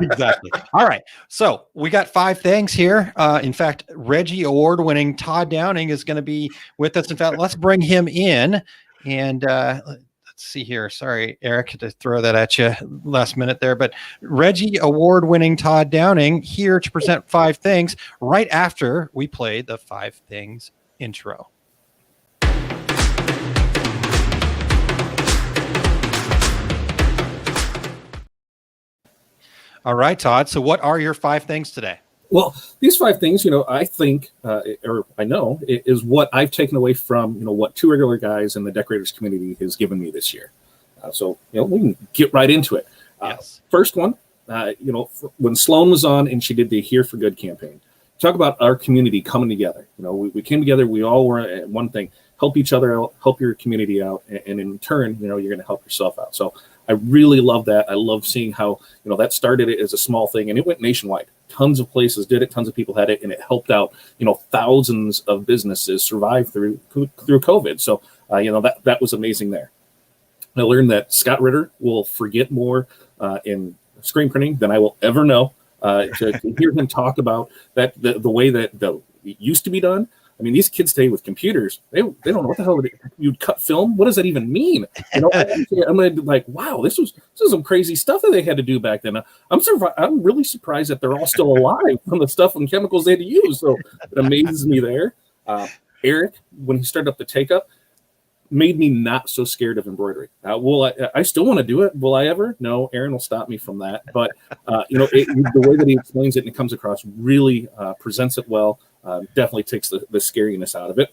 Exactly. All right. So we got 5 things here. In fact, REGGIE Award-winning Todd Downing is going to be with us. In fact, let's bring him in. And let's see here. Sorry, Eric, to throw that at you last minute there. But REGGIE Award-winning Todd Downing here to present 5 things right after we play the 5 things intro. All right, Todd. So what are your 5 things today? Well, these 5 things, I think, or I know, is what I've taken away from, what Two Regular Guys and the Decorators Community has given me this year. So we can get right into it. Yes. First one, when Sloan was on and she did the Here for Good campaign, talk about our community coming together. We came together. We all were at one thing: help each other out, help your community out, and in turn, you're going to help yourself out. So I really love that. I love seeing how, that started it as a small thing and it went nationwide. Tons of places did it. Tons of people had it, and it helped out, thousands of businesses survive through COVID. So, that was amazing there. I learned that Scott Ritter will forget more in screen printing than I will ever know. To hear him talk about that, the way that it used to be done. I mean, these kids today with computers, they don't know what the hell you'd cut film. What does that even mean? I'm gonna be like, wow, this was some crazy stuff that they had to do back then. I'm really surprised that they're all still alive from the stuff and chemicals they had to use. So it amazes me there. Eric, when he started up the Take Up, made me not so scared of embroidery. I still want to do it. Will I ever? No, Aaron will stop me from that. But the way that he explains it and it comes across really presents it well. Definitely takes the scariness out of it.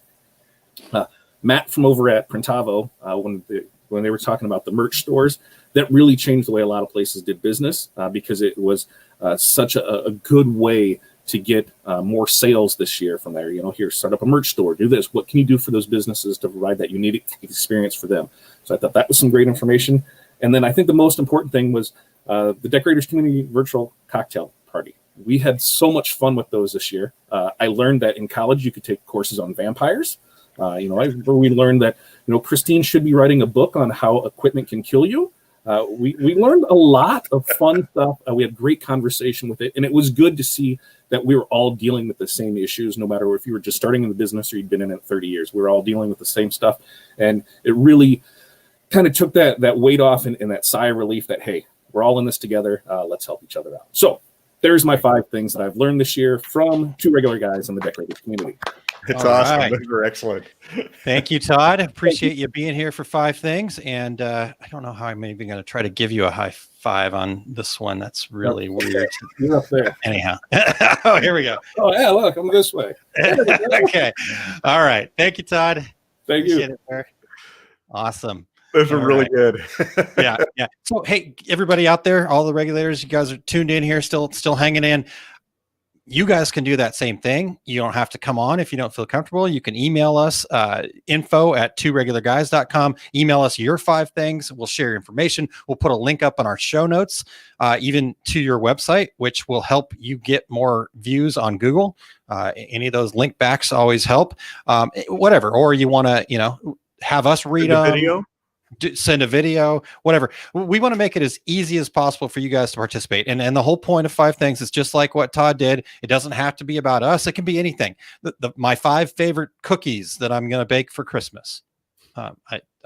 Matt from over at Printavo, when they were talking about the merch stores, that really changed the way a lot of places did business because it was such a good way to get more sales this year from there. Here, start up a merch store, do this. What can you do for those businesses to provide that unique experience for them? So I thought that was some great information. And then I think the most important thing was the Decorators Community virtual cocktail party. We had so much fun with those this year. I learned that in college you could take courses on vampires. We learned that Christine should be writing a book on how equipment can kill you. We learned a lot of fun stuff. We had great conversation with it, and it was good to see that we were all dealing with the same issues, no matter if you were just starting in the business or you'd been in it 30 years. We were all dealing with the same stuff, and it really kind of took that weight off and that sigh of relief that, hey, we're all in this together. Let's help each other out. So there's my 5 things that I've learned this year from Two Regular Guys in the Decorators Community. It's awesome. Right. Those were excellent. Thank you, Todd. Appreciate you being here for 5 things. And I don't know how I'm even going to try to give you a high 5 on this one. That's really weird. You're up there. Anyhow. Oh, here we go. Oh, yeah, look, I'm this way. Okay. All right. Thank you, Todd. Thank you. Awesome. Those were really good. Yeah. So, hey, everybody out there, all the regulators, you guys are tuned in here, still hanging in. You guys can do that same thing. You don't have to come on if you don't feel comfortable. You can email us, info@tworegularguys.com. Email us your 5 things. We'll share your information. We'll put a link up on our show notes, even to your website, which will help you get more views on Google. Any of those link backs always help. Whatever. Or you want to, have us read a video. Send a video, whatever. We want to make it as easy as possible for you guys to participate. And the whole point of 5 things is just like what Todd did. It doesn't have to be about us. It can be anything. My 5 favorite cookies that I'm going to bake for Christmas.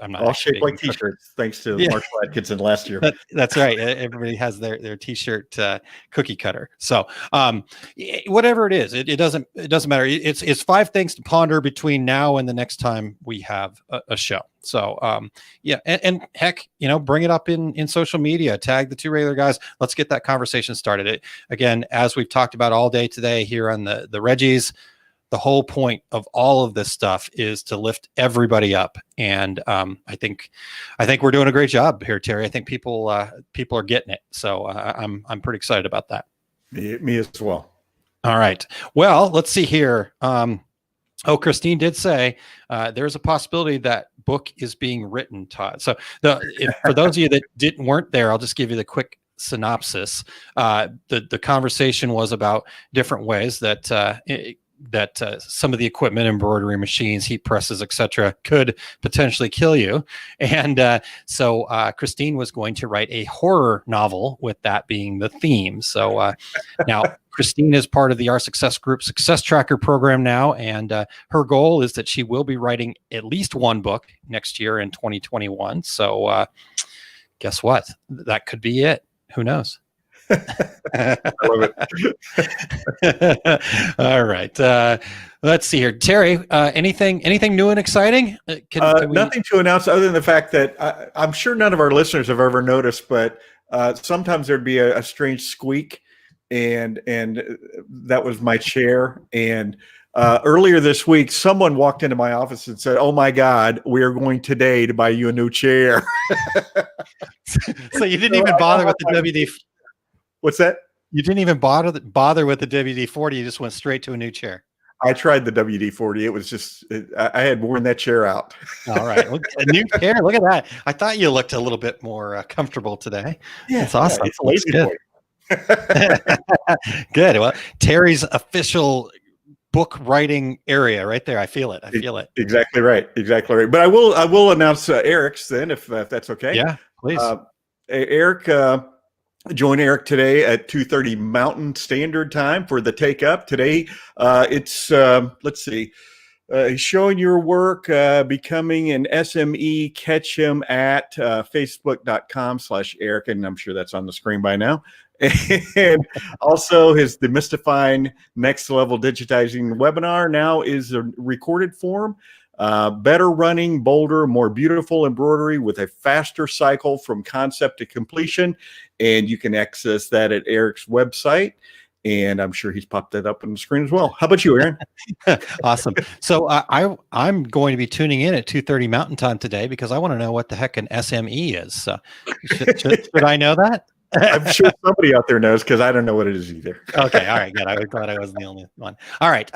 I'm not all shaped like t-shirts, thanks to Marshall Atkinson last year. That's right. Everybody has their t-shirt cookie cutter. So whatever it is, it doesn't matter. It's 5 things to ponder between now and the next time we have a show. So and heck, bring it up in social media, tag the Two Regular Guys. Let's get that conversation started. Again, as we've talked about all day today here on the Reggies, the whole point of all of this stuff is to lift everybody up. And I think we're doing a great job here, Terry. I think people are getting it. So I'm pretty excited about that. Me as well. All right. Well, let's see here. Christine did say there's a possibility that book is being written, Todd. So for those of you that weren't there, I'll just give you the quick synopsis. The conversation was about different ways that that some of the equipment, embroidery machines, heat presses, etc., could potentially kill you. And so Christine was going to write a horror novel with that being the theme. So now Christine is part of the Our Success Group Success Tracker program now, and her goal is that she will be writing at least one book next year in 2021. So guess what? That could be it. Who knows? I love it. All right. Let's see here. Terry, anything new and exciting? Can we... Nothing to announce other than the fact that I'm sure none of our listeners have ever noticed, but sometimes there'd be a strange squeak, and that was my chair. And earlier this week, someone walked into my office and said, "Oh my God, we are going today to buy you a new chair." So you didn't even bother with the WD. What's that? You didn't even bother with the WD-40. You just went straight to a new chair. I tried the WD-40. It was just, I had worn that chair out. All right. Well, a new chair. Look at that. I thought you looked a little bit more comfortable today. Yeah, that's awesome. Yeah, it's a lazy boy. Good. Well, Terry's official book writing area right there. I feel it. Exactly right. Exactly right. But I will announce Eric's then, if that's okay. Yeah, please. Eric, join Eric today at 2:30 Mountain Standard Time for the Take Up. Today, it's, let's see, he's showing your work, becoming an SME. Catch him at facebook.com/Eric, and I'm sure that's on the screen by now. And also his Demystifying Next Level Digitizing webinar now is a recorded form. Better running, bolder, more beautiful embroidery with a faster cycle from concept to completion. And you can access that at Eric's website. And I'm sure he's popped that up on the screen as well. How about you, Aaron? Awesome. So I'm going to be tuning in at 2:30 Mountain Time today because I want to know what the heck an SME is. So should I know that? I'm sure somebody out there knows because I don't know what it is either. Okay, all right, good. I was glad I wasn't the only one. All right,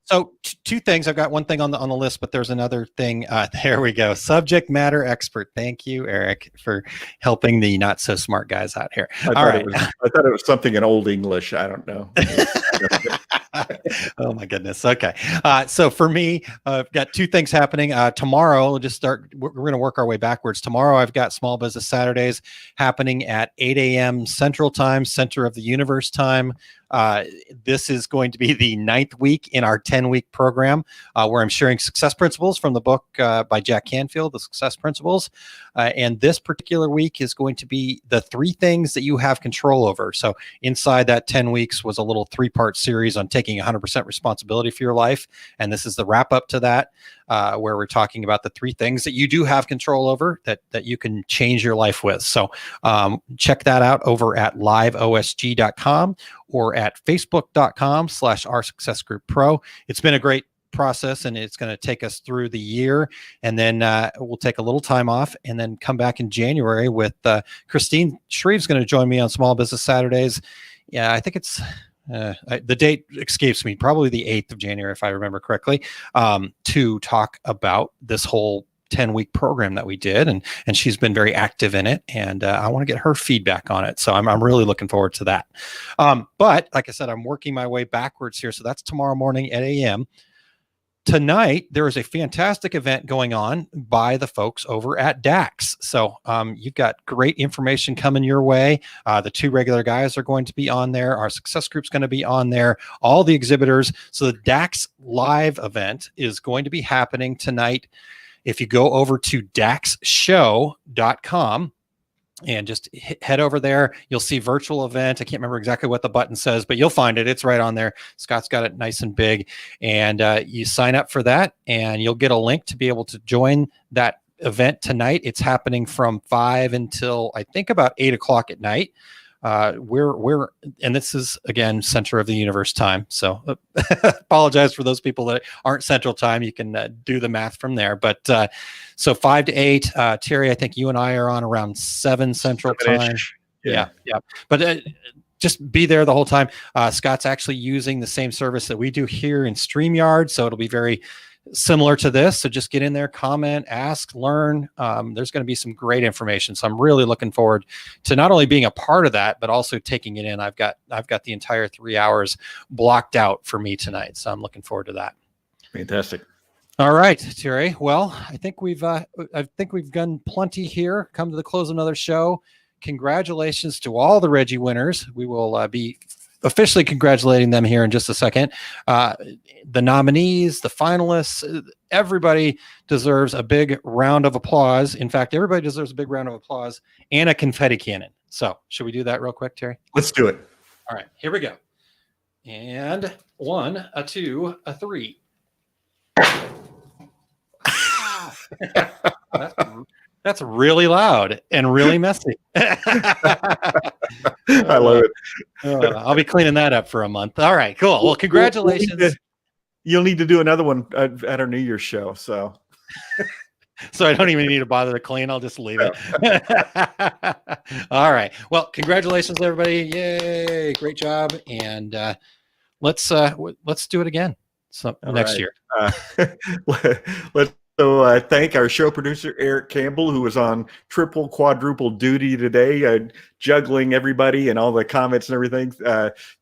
so two things. I've got one thing on the list, but there's another thing. There we go. Subject matter expert. Thank you, Eric, for helping the not so smart guys out here. I thought it was something in Old English. I don't know. Oh my goodness. Okay. So for me, I've got two things happening. Tomorrow, we'll just start. We're going to work our way backwards. Tomorrow, I've got Small Business Saturdays happening at 8 a.m. Central Time, Center of the Universe time. This is going to be the 9th week in our 10-week program where I'm sharing success principles from the book by Jack Canfield, The Success Principles. And this particular week is going to be the 3 things that you have control over. So inside that 10 weeks was a little 3-part series on taking 100% responsibility for your life. And this is the wrap up to that, where we're talking about the 3 things that you do have control over that you can change your life with. So check that out over at liveosg.com or at facebook.com/Our Success Group Pro. It's been a great process, and it's going to take us through the year, and then we'll take a little time off and then come back in January with Christine Shreve's going to join me on Small Business Saturdays. Yeah, I think it's the date escapes me, probably the 8th of January, if I remember correctly, to talk about this whole 10-week program that we did, and she's been very active in it, and I want to get her feedback on it. So I'm really looking forward to that. But like I said, I'm working my way backwards here. So that's tomorrow morning at 8 a.m. Tonight, there is a fantastic event going on by the folks over at DAX. So you've got great information coming your way. The 2 regular guys are going to be on there. Our success group's going to be on there. All the exhibitors. So the DAX live event is going to be happening tonight. If you go over to daxshow.com and just head over there, you'll see virtual event. I can't remember exactly what the button says, but you'll find it. It's right on there. Scott's got it nice and big. And you sign up for that, and you'll get a link to be able to join that event tonight. It's happening from 5 until I think about 8 o'clock at night. We're and this is again Center of the Universe time, so apologize for those people that aren't Central Time. You can do the math from there, but so 5 to 8. Terry, I think you and I are on around 7 Central Time. Yeah. But just be there the whole time. Scott's actually using the same service that we do here in StreamYard, so it'll be very similar to this. So just get in there, comment, ask, learn. There's going to be some great information. So I'm really looking forward to not only being a part of that, but also taking it in. I've got the entire 3 hours blocked out for me tonight. So I'm looking forward to that. Fantastic. All right, Terry. Well, I think we've done plenty here. Come to the close of another show. Congratulations to all the Reggie winners. We will be officially congratulating them here in just a second. The nominees, the finalists, everybody deserves a big round of applause. In fact, everybody deserves a big round of applause and a confetti cannon. So should we do that real quick, Terry? Let's do it. All right, here we go. And 1, a 2, a 3. That's really loud and really messy. I love it. I'll be cleaning that up for a month. All right, cool. Well, congratulations. You'll need to do another one at our New Year's show. So I don't even need to bother to clean. I'll just leave it. All right. Well, congratulations, everybody. Yay. Great job. And let's do it again next year. Let's thank our show producer, Eric Campbell, who was on triple, quadruple duty today, juggling everybody and all the comments and everything.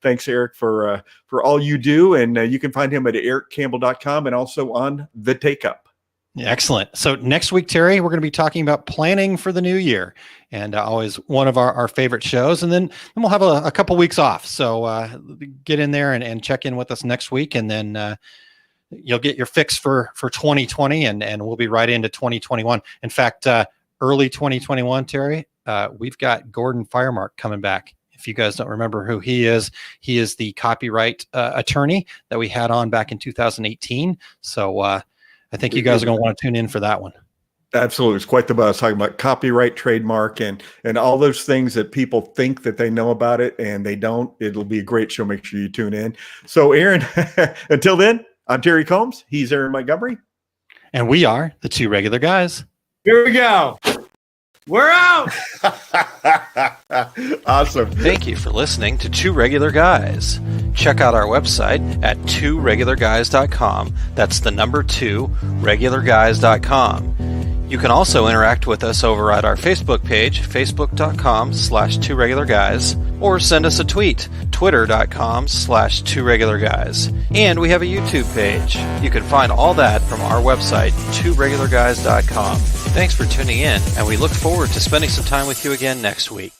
Thanks, Eric, for all you do. And you can find him at ericcampbell.com and also on The Take Up. Excellent. So next week, Terry, we're going to be talking about planning for the new year, and always one of our favorite shows. And then we'll have a couple weeks off. So get in there and check in with us next week. And then you'll get your fix for 2020, and we'll be right into 2021. In fact, early 2021, Terry, we've got Gordon Firemark coming back. If you guys don't remember who he is the copyright attorney that we had on back in 2018. So I think you guys are going to want to tune in for that one. Absolutely. It's quite the buzz, talking about copyright, trademark, and all those things that people think that they know about it and they don't. It'll be a great show. Make sure you tune in. So, Aaron, until then, I'm Terry Combs. He's Aaron Montgomery. And we are the Two Regular Guys. Here we go. We're out. Awesome. Thank you for listening to Two Regular Guys. Check out our website at tworegularguys.com. That's the number 2, regularguys.com. You can also interact with us over at our Facebook page, facebook.com/tworegularguys, or send us a tweet, twitter.com/tworegularguys. And we have a YouTube page. You can find all that from our website, tworegularguys.com. Thanks for tuning in, and we look forward to spending some time with you again next week.